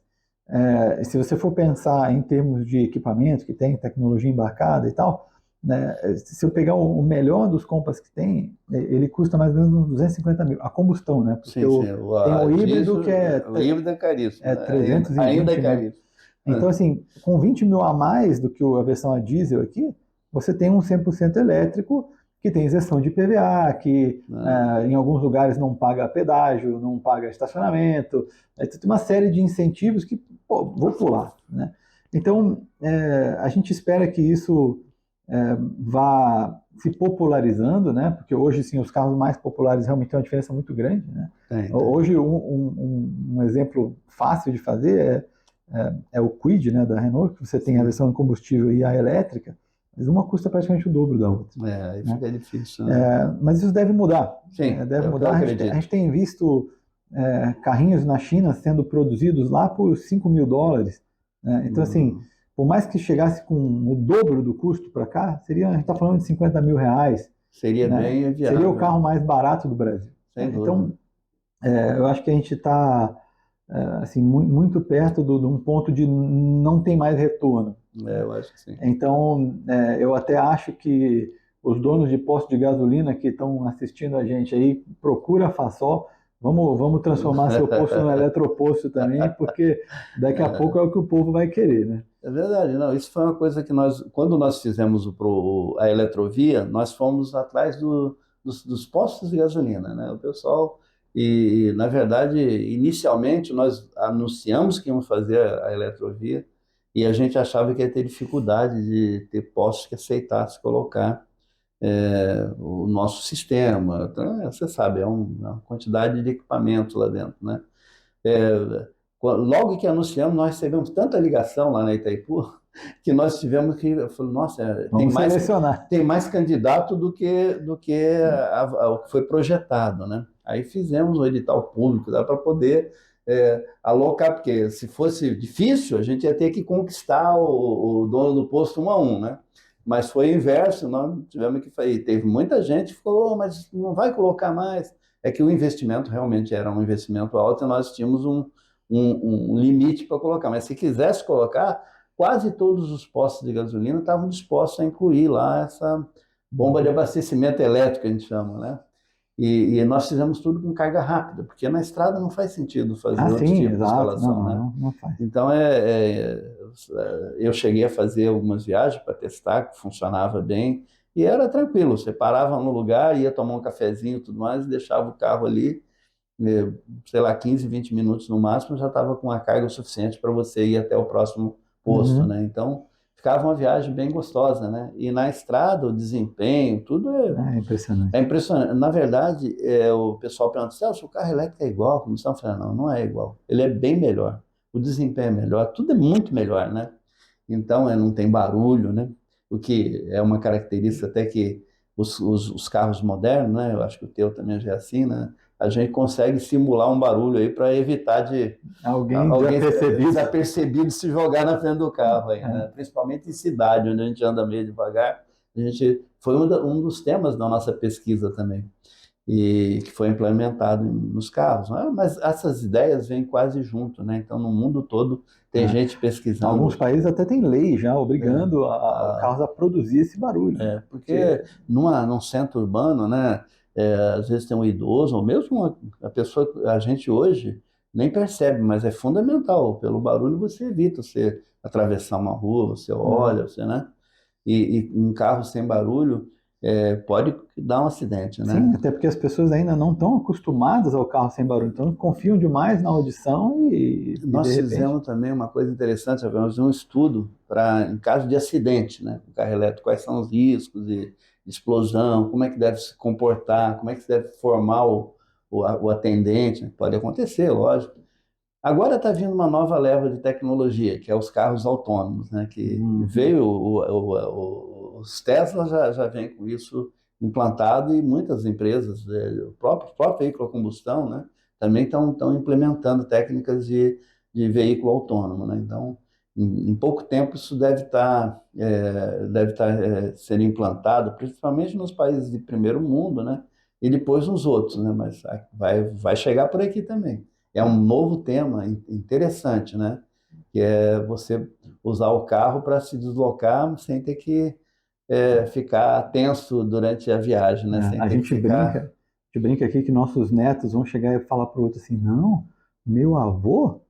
[SPEAKER 1] Se você for pensar em termos de equipamento que tem, tecnologia embarcada e tal, né, se eu pegar o melhor dos Compass que tem, ele custa mais ou menos uns 250 mil. A combustão, né? Porque
[SPEAKER 2] Sim, sim.
[SPEAKER 1] tem o híbrido que
[SPEAKER 2] Diesel, o híbrido é caríssimo,
[SPEAKER 1] é
[SPEAKER 2] né? Ainda é
[SPEAKER 1] 320, né?
[SPEAKER 2] caríssimo.
[SPEAKER 1] Então, assim, com 20 mil a mais do que a versão a diesel aqui, você tem um 100% elétrico que tem isenção de IPVA, que
[SPEAKER 2] Não,
[SPEAKER 1] em alguns lugares não paga pedágio, não paga estacionamento, tem uma série de incentivos que, pô, vou pular, né? Então, a gente espera que isso vá se popularizando, né? Porque hoje, sim, os carros mais populares realmente têm uma diferença muito grande, né?
[SPEAKER 2] tem.
[SPEAKER 1] Hoje, um exemplo fácil de fazer é o Kwid, né, da Renault, que você tem a
[SPEAKER 2] Sim.
[SPEAKER 1] versão em combustível e a elétrica, mas uma custa praticamente o dobro da outra.
[SPEAKER 2] Aí
[SPEAKER 1] Né?
[SPEAKER 2] fica difícil, né?
[SPEAKER 1] Mas isso deve mudar.
[SPEAKER 2] Sim,
[SPEAKER 1] Deve
[SPEAKER 2] é o que eu
[SPEAKER 1] mudar. A gente
[SPEAKER 2] acredito.
[SPEAKER 1] tem visto carrinhos na China sendo produzidos lá por US$ 5.000. Né? Então, assim,
[SPEAKER 2] Hum,
[SPEAKER 1] por mais que chegasse com o dobro do custo para cá, a gente está falando de R$ 50 mil.
[SPEAKER 2] seria
[SPEAKER 1] Né?
[SPEAKER 2] bem
[SPEAKER 1] Seria o
[SPEAKER 2] viável,
[SPEAKER 1] carro mais barato do Brasil.
[SPEAKER 2] sem dúvida.
[SPEAKER 1] Então, eu acho que a gente está assim, muito perto de um ponto de não tem mais retorno.
[SPEAKER 2] Eu acho que sim.
[SPEAKER 1] Então, eu até acho que os donos de postos de gasolina que estão assistindo a gente aí, procura a Fasol, vamos transformar seu posto no eletroposto também, porque daqui a pouco é o que o povo vai querer, né?
[SPEAKER 2] É verdade, não. Isso foi uma coisa que quando nós fizemos a eletrovia, nós fomos atrás dos postos de gasolina, né? O pessoal, na verdade, inicialmente nós anunciamos que íamos fazer a eletrovia e a gente achava que ia ter dificuldade de ter postos que aceitassem colocar o nosso sistema. Então, você sabe, é uma quantidade de equipamento lá dentro, né? Logo que anunciamos, nós recebemos tanta ligação lá na Itaipu, que nós tivemos que, eu falei, nossa,
[SPEAKER 1] Vamos selecionar.
[SPEAKER 2] tem mais candidato do que o que foi projetado, né? Aí fizemos o edital público, dá para poder alocar, porque se fosse difícil, a gente ia ter que conquistar o dono do posto um a um, né? Mas foi o inverso, nós tivemos que fazer. Teve muita gente que falou, mas não vai colocar mais. É que o investimento realmente era um investimento alto e nós tínhamos um limite para colocar. Mas se quisesse colocar, quase todos os postos de gasolina estavam dispostos a incluir lá essa bomba de abastecimento elétrico, a gente chama, né? E nós fizemos tudo com carga rápida, porque na estrada não faz sentido fazer outro
[SPEAKER 1] Sim,
[SPEAKER 2] tipo de
[SPEAKER 1] exato.
[SPEAKER 2] instalação, né?
[SPEAKER 1] Não faz.
[SPEAKER 2] Então, eu cheguei a fazer algumas viagens para testar, que funcionava bem, e era tranquilo, você parava no lugar, ia tomar um cafezinho e tudo mais, e deixava o carro ali, sei lá, 15, 20 minutos no máximo, já estava com a carga suficiente para você ir até o próximo posto, né? Então, ficava uma viagem bem gostosa, né? E na estrada, o desempenho, tudo
[SPEAKER 1] impressionante.
[SPEAKER 2] é impressionante. Na verdade, o pessoal pergunta, Celso, o carro elétrico é igual? Como estão falando, não, não é igual. Ele é bem melhor. O desempenho é melhor, tudo é muito melhor, né? Então, não tem barulho, né? O que é uma característica até que os carros modernos, né? Eu acho que o teu também já é assim, né? A gente consegue simular um barulho aí para evitar de
[SPEAKER 1] alguém
[SPEAKER 2] desapercebido se jogar na frente do carro aí, né? Principalmente em cidade, onde a gente anda meio devagar. Foi um dos temas da nossa pesquisa também, e que foi implementado nos carros, né? Mas essas ideias vêm quase junto, né? Então, no mundo todo tem gente pesquisando.
[SPEAKER 1] Alguns países até têm lei já obrigando carros a produzir esse barulho.
[SPEAKER 2] Porque num centro urbano, né? Às vezes tem um idoso, ou mesmo a pessoa, a gente hoje nem percebe, mas é fundamental. Pelo barulho você evita você atravessar uma rua, você olha, você, né? E um carro sem barulho pode dar um acidente, né?
[SPEAKER 1] Sim, até porque as pessoas ainda não estão acostumadas ao carro sem barulho, então confiam demais na audição
[SPEAKER 2] Nós
[SPEAKER 1] de repente...
[SPEAKER 2] fizemos também uma coisa interessante, fizemos um estudo para, em caso de acidente, né, com carro elétrico, quais são os riscos de explosão, como é que deve se comportar, como é que se deve formar o atendente, pode acontecer, lógico. Agora está vindo uma nova leva de tecnologia, que é os carros autônomos, né? Que veio, os Tesla já vem com isso implantado e muitas empresas, o próprio veículo a combustão, né? Também estão implementando técnicas de veículo autônomo, né? Então, em pouco tempo isso deve estar sendo implantado, principalmente nos países de primeiro mundo, né? E depois nos outros, né? Mas vai chegar por aqui também. É um novo tema interessante, né? Que é você usar o carro para se deslocar sem ter que ficar tenso durante a viagem, né? Sem
[SPEAKER 1] A
[SPEAKER 2] ter que
[SPEAKER 1] gente brinca aqui que nossos netos vão chegar e falar para o outro assim, não, meu avô,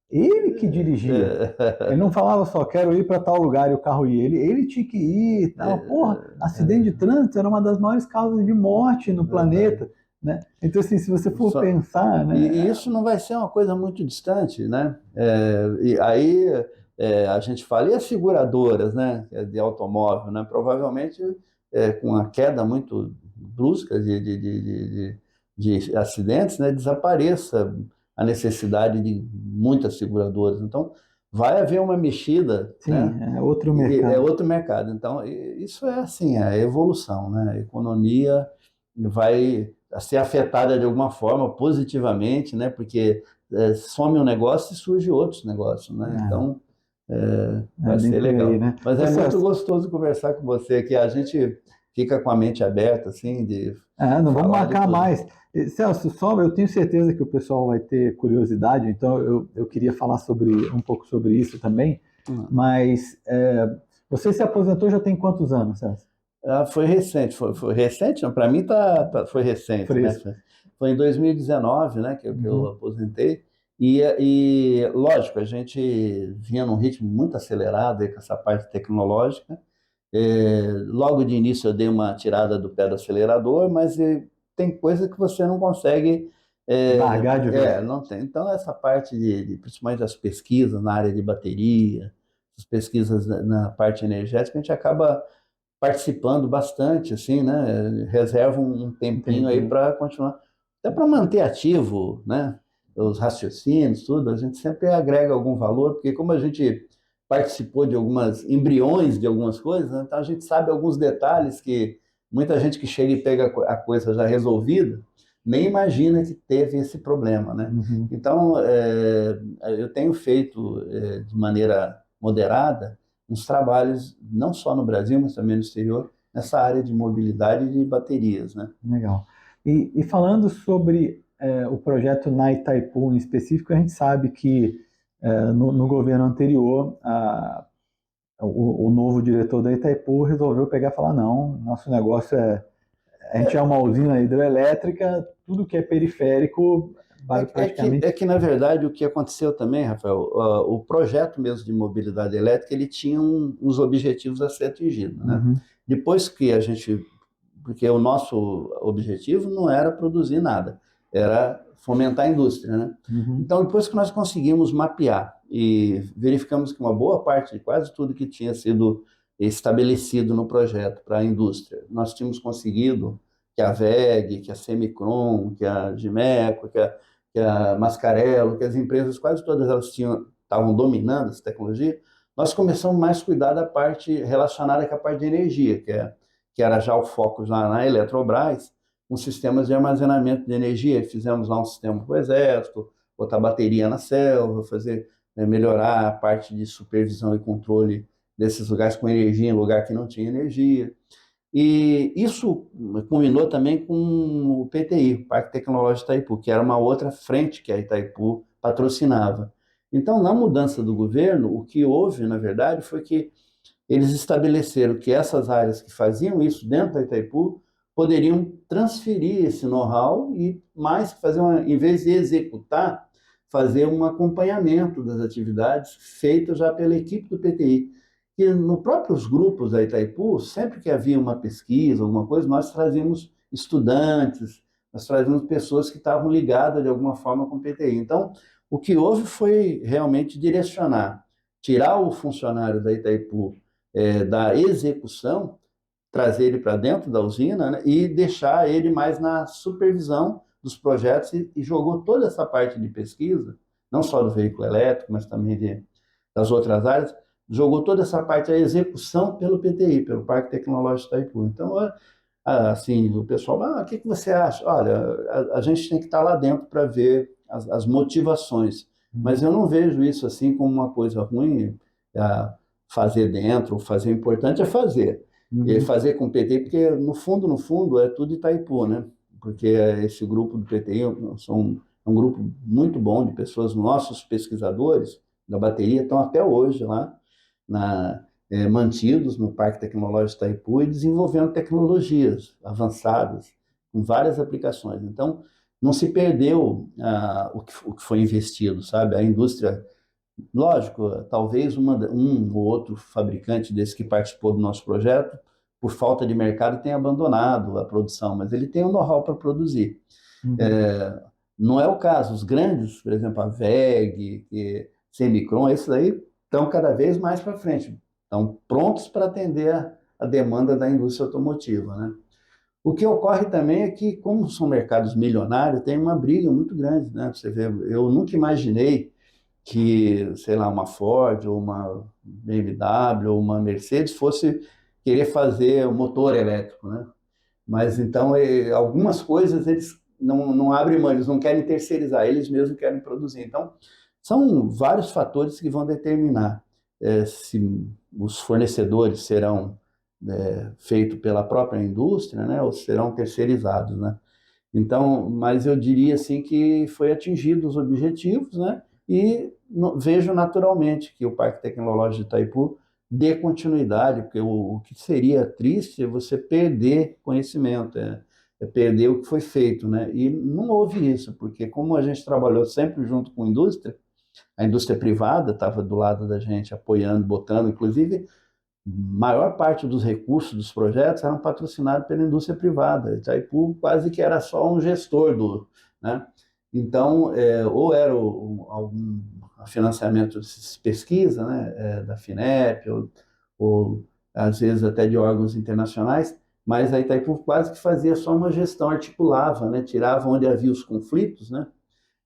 [SPEAKER 1] ele que dirigia. Ele não falava só, quero ir para tal lugar e o carro ia. Ele tinha que ir e tal. Porra, acidente de trânsito era uma das maiores causas de morte no planeta. Né? Então, assim, se você for pensar... Né?
[SPEAKER 2] E isso não vai ser uma coisa muito distante, né? E aí a gente fala, e as seguradoras, né, de automóvel, né? Provavelmente com a queda muito brusca de acidentes, né, desapareça a necessidade de muitas seguradoras. Então, vai haver uma mexida,
[SPEAKER 1] sim,
[SPEAKER 2] né?
[SPEAKER 1] É outro mercado.
[SPEAKER 2] É outro mercado. Então, isso é assim, a evolução, né? A economia vai ser afetada de alguma forma positivamente, né? Porque some um negócio e surge outros negócios, né? Então, vai ser legal.
[SPEAKER 1] Aí, né?
[SPEAKER 2] Mas é muito gostoso conversar com você, que a gente fica com a mente aberta, assim, de
[SPEAKER 1] não vamos marcar mais. Celso, eu tenho certeza que o pessoal vai ter curiosidade, então eu queria falar um pouco sobre isso também, mas você se aposentou já tem quantos anos, Celso?
[SPEAKER 2] Foi recente, foi recente? Para mim foi recente, né? Foi em 2019, né, que eu aposentei, e lógico, a gente vinha num ritmo muito acelerado aí com essa parte tecnológica. Logo de início eu dei uma tirada do pé do acelerador, mas tem coisa que você não consegue
[SPEAKER 1] largar de vez.
[SPEAKER 2] Não tem. Então essa parte principalmente as pesquisas na área de bateria, as pesquisas na parte energética, a gente acaba participando bastante, assim, né? Reserva um tempinho aí para continuar, até para manter ativo, né? Os raciocínios, tudo, a gente sempre agrega algum valor, porque como a gente participou de algumas embriões de algumas coisas, né? Então a gente sabe alguns detalhes que muita gente que chega e pega a coisa já resolvida nem imagina que teve esse problema, né?
[SPEAKER 1] Uhum.
[SPEAKER 2] Então eu tenho feito de maneira moderada uns trabalhos não só no Brasil, mas também no exterior nessa área de mobilidade e de baterias, né?
[SPEAKER 1] Legal. E falando sobre o projeto na Itaipu em específico, a gente sabe que no governo anterior, o novo diretor da Itaipu resolveu pegar e falar, não, nosso negócio a gente é uma usina hidrelétrica, tudo que é periférico vai praticamente...
[SPEAKER 2] Na verdade, o que aconteceu também, Rafael, o projeto mesmo de mobilidade elétrica, ele tinha uns objetivos a ser atingidos, né?
[SPEAKER 1] Uhum.
[SPEAKER 2] Depois que a gente... Porque o nosso objetivo não era produzir nada, era fomentar a indústria, né?
[SPEAKER 1] Uhum.
[SPEAKER 2] Então, depois que nós conseguimos mapear e verificamos que uma boa parte de quase tudo que tinha sido estabelecido no projeto para a indústria, nós tínhamos conseguido que a WEG, que a Semicron, que a Gimeco, que a Mascarello, que as empresas, quase todas elas estavam dominando essa tecnologia, nós começamos mais a cuidar da parte relacionada com a parte de energia, que era já o foco já na Eletrobras, com sistemas de armazenamento de energia. Fizemos lá um sistema para o Exército, botar bateria na selva, melhorar a parte de supervisão e controle desses lugares com energia em lugar que não tinha energia. E isso combinou também com o PTI, o Parque Tecnológico Itaipu, que era uma outra frente que a Itaipu patrocinava. Então, na mudança do governo, o que houve, na verdade, foi que eles estabeleceram que essas áreas que faziam isso dentro da Itaipu poderiam transferir esse know-how e mais fazer em vez de executar, fazer um acompanhamento das atividades feitas já pela equipe do PTI. E nos próprios grupos da Itaipu, sempre que havia uma pesquisa, alguma coisa, nós trazíamos estudantes, nós trazíamos pessoas que estavam ligadas de alguma forma com o PTI. Então, o que houve foi realmente direcionar, tirar o funcionário da Itaipu da execução, trazer ele para dentro da usina, né, e deixar ele mais na supervisão dos projetos e jogou toda essa parte de pesquisa, não só do veículo elétrico, mas também das outras áreas, jogou toda essa parte da execução pelo PTI, pelo Parque Tecnológico Itaipu. Então, assim, o pessoal, o que você acha? Olha, a gente tem que estar lá dentro para ver as motivações, mas eu não vejo isso assim como uma coisa ruim, fazer dentro, fazer o importante é fazer. E fazer com o PTI, porque no fundo, é tudo Itaipu, né? Porque esse grupo do PTI é um grupo muito bom de pessoas, nossos pesquisadores da bateria estão até hoje lá, mantidos no Parque Tecnológico Itaipu e desenvolvendo tecnologias avançadas, com várias aplicações. Então, não se perdeu o que foi investido, sabe? A indústria, lógico, talvez um ou outro fabricante desse que participou do nosso projeto, por falta de mercado, tenha abandonado a produção, mas ele tem o know-how para produzir. Não é o caso. Os grandes, por exemplo, a WEG, Semicron, esses aí estão cada vez mais para frente, estão prontos para atender a demanda da indústria automotiva, né? O que ocorre também é que, como são mercados milionários, tem uma briga muito grande, né? Você vê, eu nunca imaginei que, sei lá, uma Ford ou uma BMW ou uma Mercedes fosse querer fazer o motor elétrico, né? Mas então, algumas coisas eles não abrem mão, eles não querem terceirizar, eles mesmos querem produzir. Então, são vários fatores que vão determinar se os fornecedores serão feitos pela própria indústria, né, ou serão terceirizados, né? Então, mas eu diria assim que foi atingido os objetivos, né? E vejo naturalmente que o Parque Tecnológico de Itaipu dê continuidade, porque o que seria triste é você perder conhecimento, perder o que foi feito, né? E não houve isso, porque como a gente trabalhou sempre junto com a indústria privada estava do lado da gente, apoiando, botando, inclusive, maior parte dos recursos dos projetos eram patrocinados pela indústria privada. Itaipu quase que era só um gestor né? Então, ou era algum financiamento de pesquisa, né, da FINEP, ou às vezes até de órgãos internacionais, mas a Itaipu quase que fazia só uma gestão, articulava, né, tirava onde havia os conflitos, né?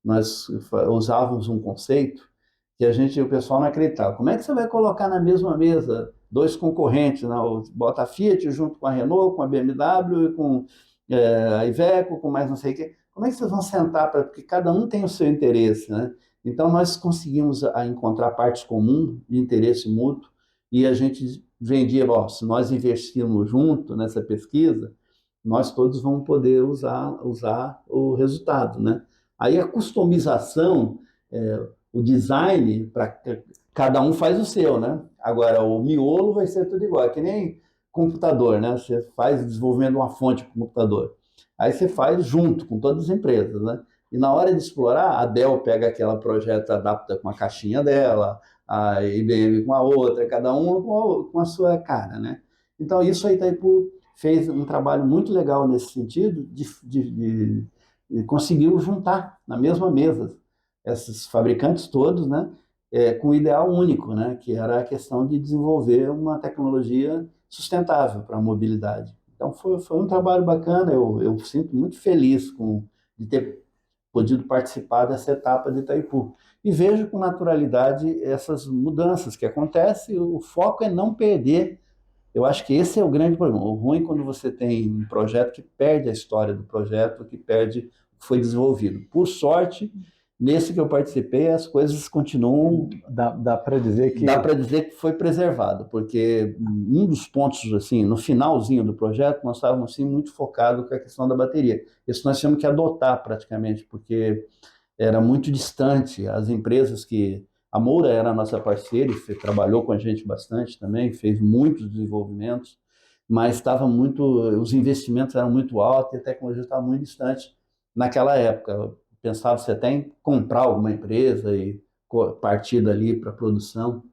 [SPEAKER 2] Nós usávamos um conceito que o pessoal não acreditava. Como é que você vai colocar na mesma mesa dois concorrentes, né? Bota a Fiat junto com a Renault, com a BMW, com a Iveco, com mais não sei o quê. Como é que vocês vão sentar? Porque cada um tem o seu interesse, né? Então, nós conseguimos encontrar partes comuns de interesse mútuo e a gente vendia, ó, se nós investirmos junto nessa pesquisa, nós todos vamos poder usar o resultado, né? Aí a customização, o design, para cada um faz o seu, né? Agora, o miolo vai ser tudo igual, é que nem computador, né? Você faz desenvolvimento de uma fonte para o computador. Aí você faz junto com todas as empresas, né? E na hora de explorar, a Dell pega aquela projeto, adapta com a caixinha dela, a IBM com a outra, cada um com a sua cara, né? Então, isso a Itaipu fez um trabalho muito legal nesse sentido, de conseguiu juntar na mesma mesa esses fabricantes todos, né? Com um ideal único, né? Que era a questão de desenvolver uma tecnologia sustentável para a mobilidade. Então, foi um trabalho bacana, eu sinto muito feliz de ter podido participar dessa etapa de Itaipu. E vejo com naturalidade essas mudanças que acontecem, o foco é não perder. Eu acho que esse é o grande problema. O ruim é quando você tem um projeto que perde a história do projeto, que perde o que foi desenvolvido. Por sorte, nesse que eu participei, as coisas continuam.
[SPEAKER 1] Dá para dizer que.
[SPEAKER 2] Dá para dizer que foi preservado, porque um dos pontos, assim, no finalzinho do projeto, nós estávamos assim, muito focados com a questão da bateria. Isso nós tínhamos que adotar praticamente, porque era muito distante. As empresas que. A Moura era a nossa parceira e trabalhou com a gente bastante também, fez muitos desenvolvimentos, mas estava muito. Os investimentos eram muito altos e a tecnologia estava muito distante naquela época. Pensava-se até em comprar alguma empresa e partir dali para a produção.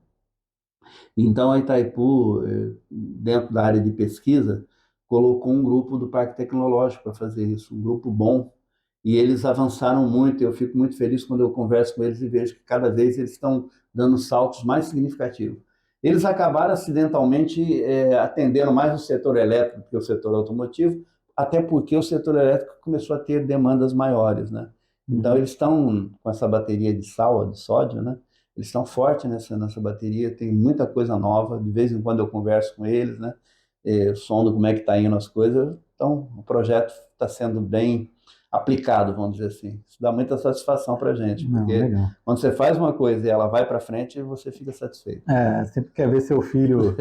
[SPEAKER 2] Então, a Itaipu, dentro da área de pesquisa, colocou um grupo do Parque Tecnológico para fazer isso, um grupo bom, e eles avançaram muito. Eu fico muito feliz quando eu converso com eles e vejo que cada vez eles estão dando saltos mais significativos. Eles acabaram acidentalmente atendendo mais o setor elétrico que o setor automotivo, até porque o setor elétrico começou a ter demandas maiores, né? Então, eles estão com essa bateria de sal, de sódio, né? Eles estão fortes nessa bateria, tem muita coisa nova, de vez em quando eu converso com eles, né? Sondo como é que está indo as coisas. Então, o projeto está sendo bem aplicado, vamos dizer assim. Isso dá muita satisfação para a gente, porque quando você faz uma coisa e ela vai para frente, você fica satisfeito.
[SPEAKER 1] Sempre quer ver seu filho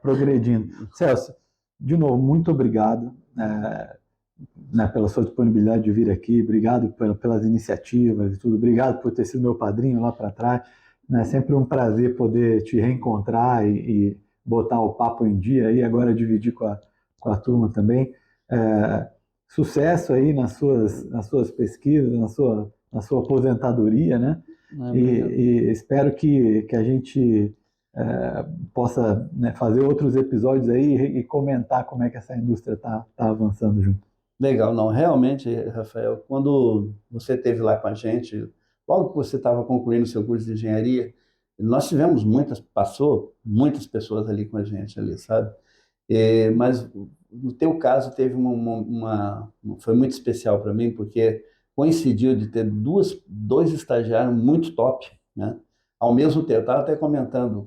[SPEAKER 1] progredindo. Celso, de novo, muito obrigado. Pela sua disponibilidade de vir aqui, obrigado pelas iniciativas e tudo, obrigado por ter sido meu padrinho lá para trás. É sempre um prazer poder te reencontrar e botar o papo em dia e agora dividir com a turma também. Sucesso aí nas suas pesquisas, na sua aposentadoria, né? E espero que a gente possa, né, fazer outros episódios aí e comentar como é que essa indústria está avançando junto.
[SPEAKER 2] Legal, não, realmente, Rafael, quando você esteve lá com a gente, logo que você estava concluindo o seu curso de engenharia, nós tivemos passou muitas pessoas ali com a gente, ali, sabe? Mas no teu caso teve foi muito especial para mim, porque coincidiu de ter dois estagiários muito top, né? Ao mesmo tempo, eu estava até comentando,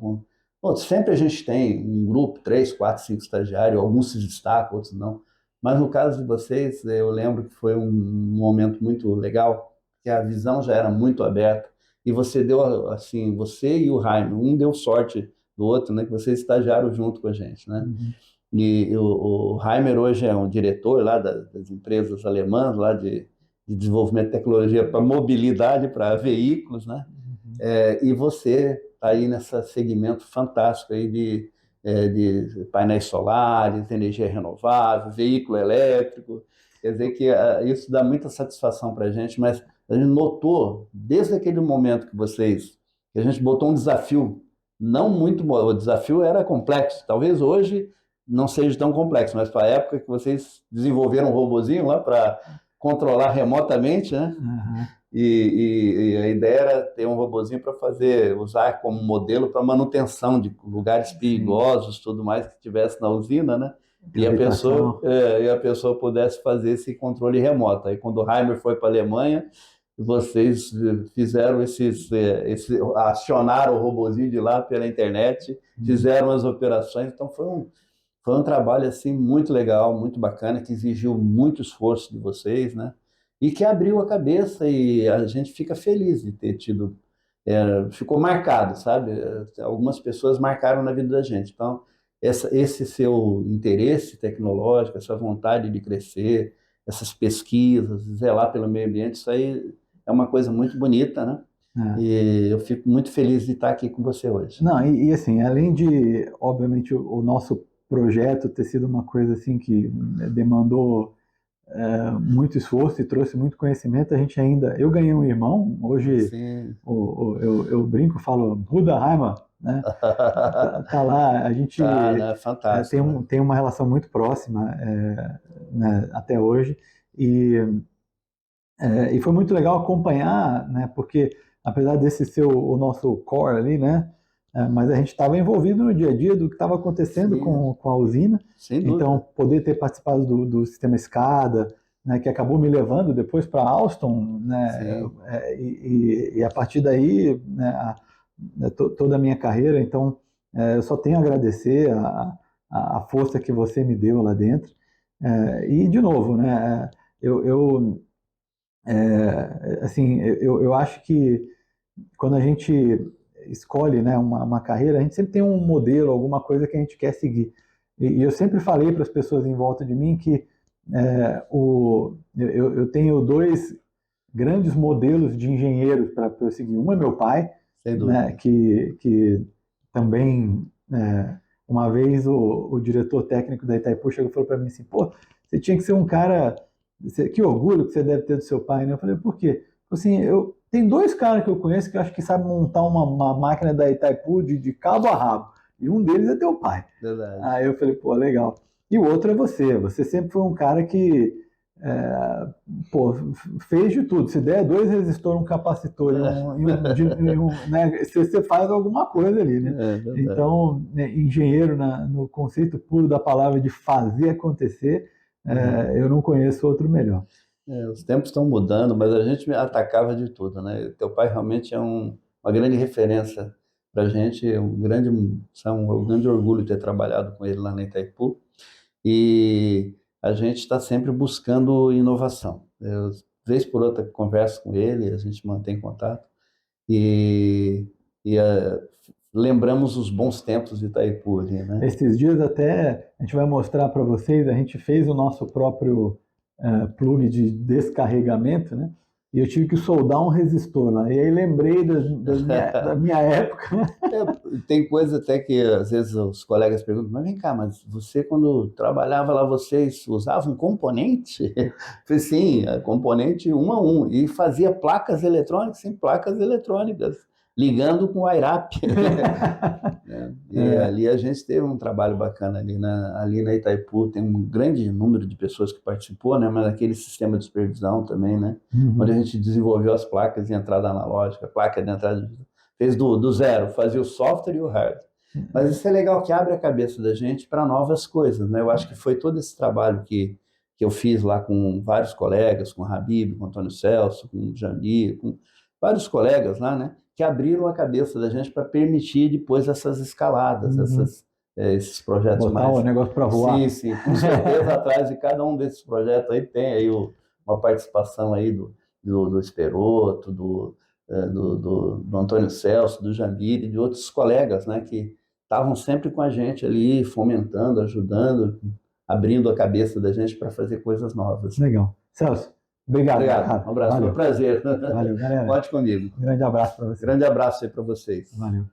[SPEAKER 2] sempre a gente tem um grupo, 3, 4, 5 estagiários, alguns se destacam, outros não. Mas no caso de vocês, eu lembro que foi um momento muito legal, que a visão já era muito aberta, e você deu, assim, você e o Jaime, um deu sorte do outro, né, que vocês estagiaram junto com a gente, né?
[SPEAKER 1] Uhum.
[SPEAKER 2] E o Heimer hoje é um diretor lá das empresas alemãs, lá de desenvolvimento de tecnologia para mobilidade, para veículos, né?
[SPEAKER 1] Uhum.
[SPEAKER 2] E você está aí nesse segmento fantástico aí de painéis solares, energia renovável, veículo elétrico. Quer dizer que isso dá muita satisfação para a gente, mas a gente notou, desde aquele momento que a gente botou um desafio, não muito, o desafio era complexo, talvez hoje não seja tão complexo, mas para a época que vocês desenvolveram um robozinho lá para controlar remotamente, né?
[SPEAKER 1] Uhum.
[SPEAKER 2] E a ideia era ter um robozinho para usar como modelo para manutenção de lugares perigosos, tudo mais que tivesse na usina, né? E a pessoa pudesse fazer esse controle remoto. Aí quando o Heimer foi para a Alemanha, vocês fizeram acionaram o robozinho de lá pela internet, fizeram as operações, então foi um trabalho assim muito legal, muito bacana, que exigiu muito esforço de vocês, né? E que abriu a cabeça e a gente fica feliz de ter tido, ficou marcado, sabe? Algumas pessoas marcaram na vida da gente. Então, esse seu interesse tecnológico, essa vontade de crescer, essas pesquisas, zelar pelo meio ambiente, isso aí é uma coisa muito bonita, né?
[SPEAKER 1] É.
[SPEAKER 2] E eu fico muito feliz de estar aqui com você hoje.
[SPEAKER 1] Não, e assim, além de, obviamente, o nosso projeto ter sido uma coisa assim que demandou muito esforço e trouxe muito conhecimento, a gente ainda... Eu ganhei um irmão, hoje
[SPEAKER 2] Sim.
[SPEAKER 1] eu brinco, falo Buda Heimer, né? Tá lá, a gente
[SPEAKER 2] Tá, né? Fantástico, né?
[SPEAKER 1] tem uma relação muito próxima, né, até hoje, e foi muito legal acompanhar, né, porque apesar desse ser o nosso core ali, né, mas a gente estava envolvido no dia a dia do que estava acontecendo
[SPEAKER 2] Sim,
[SPEAKER 1] com a usina,
[SPEAKER 2] sem
[SPEAKER 1] então
[SPEAKER 2] dúvida.
[SPEAKER 1] poder ter participado do sistema SCADA, né, que acabou me levando depois para Alstom, né,
[SPEAKER 2] Sim.
[SPEAKER 1] e a partir daí, né, toda a minha carreira, então eu só tenho a agradecer a força que você me deu lá dentro, e de novo, né, eu assim, eu acho que quando a gente escolhe, né, uma carreira, a gente sempre tem um modelo, alguma coisa que a gente quer seguir. E eu sempre falei para as pessoas em volta de mim que eu tenho dois grandes modelos de engenheiros para eu seguir. Um é meu pai,
[SPEAKER 2] Sem
[SPEAKER 1] né,
[SPEAKER 2] dúvida.
[SPEAKER 1] que também, uma vez o diretor técnico da Itaipu chegou e falou para mim assim, pô, você tinha que ser um cara, que orgulho que você deve ter do seu pai, né? Eu falei, por quê? Assim, tem dois caras que eu conheço que eu acho que sabem montar uma máquina da Itaipu de cabo a rabo, e um deles é teu pai.
[SPEAKER 2] Verdade.
[SPEAKER 1] Aí eu falei, pô, legal. E o outro é você. Você sempre foi um cara que é, pô, fez de tudo. Se der dois resistores, um capacitor né, você faz alguma coisa ali, né?
[SPEAKER 2] É verdade.
[SPEAKER 1] Então, né, engenheiro no conceito puro da palavra de fazer acontecer,
[SPEAKER 2] Uhum.
[SPEAKER 1] eu não conheço outro melhor.
[SPEAKER 2] Os tempos estão mudando, mas a gente atacava de tudo, né? Teu pai realmente é uma grande referência para a gente, um grande orgulho ter trabalhado com ele lá na Itaipu. E a gente está sempre buscando inovação. Eu, vez por outra, converso com ele, a gente mantém contato e, e lembramos os bons tempos de Itaipu ali, né?
[SPEAKER 1] Esses dias até a gente vai mostrar para vocês, a gente fez o nosso próprio plug de descarregamento, né? E eu tive que soldar um resistor lá. E aí lembrei da minha época.
[SPEAKER 2] Tem coisa até que às vezes os colegas perguntam, mas vem cá, mas você quando trabalhava lá, vocês usavam componente? Eu falei, sim, componente um a um, e fazia placas eletrônicas, sim, placas eletrônicas, ligando com o IRAP. Né? E ali a gente teve um trabalho bacana ali na Itaipu, tem um grande número de pessoas que participou, né? Mas aquele sistema de supervisão também, né? Onde a gente desenvolveu as placas de entrada analógica, placa de entrada digital, fez do zero, fazia o software e o hardware. Mas isso é legal que abre a cabeça da gente para novas coisas, né? Eu acho que foi todo esse trabalho que eu fiz lá com vários colegas, com o Habib, com o Antônio Celso, com o Jamir, com vários colegas lá, né? Que abriram a cabeça da gente para permitir depois essas escaladas, esses projetos
[SPEAKER 1] Botar o
[SPEAKER 2] mais...
[SPEAKER 1] negócio para voar.
[SPEAKER 2] Sim, sim, com certeza atrás de cada um desses projetos aí tem aí uma participação aí do Esperoto, do Antônio Celso, do Jamir e de outros colegas, né, que estavam sempre com a gente ali, fomentando, ajudando, abrindo a cabeça da gente para fazer coisas novas.
[SPEAKER 1] Legal. Celso, obrigado,
[SPEAKER 2] Obrigado,
[SPEAKER 1] cara.
[SPEAKER 2] um abraço, foi um
[SPEAKER 1] Valeu.
[SPEAKER 2] prazer.
[SPEAKER 1] Valeu, galera.
[SPEAKER 2] Conte comigo.
[SPEAKER 1] Grande abraço para você.
[SPEAKER 2] Grande abraço aí para vocês.
[SPEAKER 1] Valeu.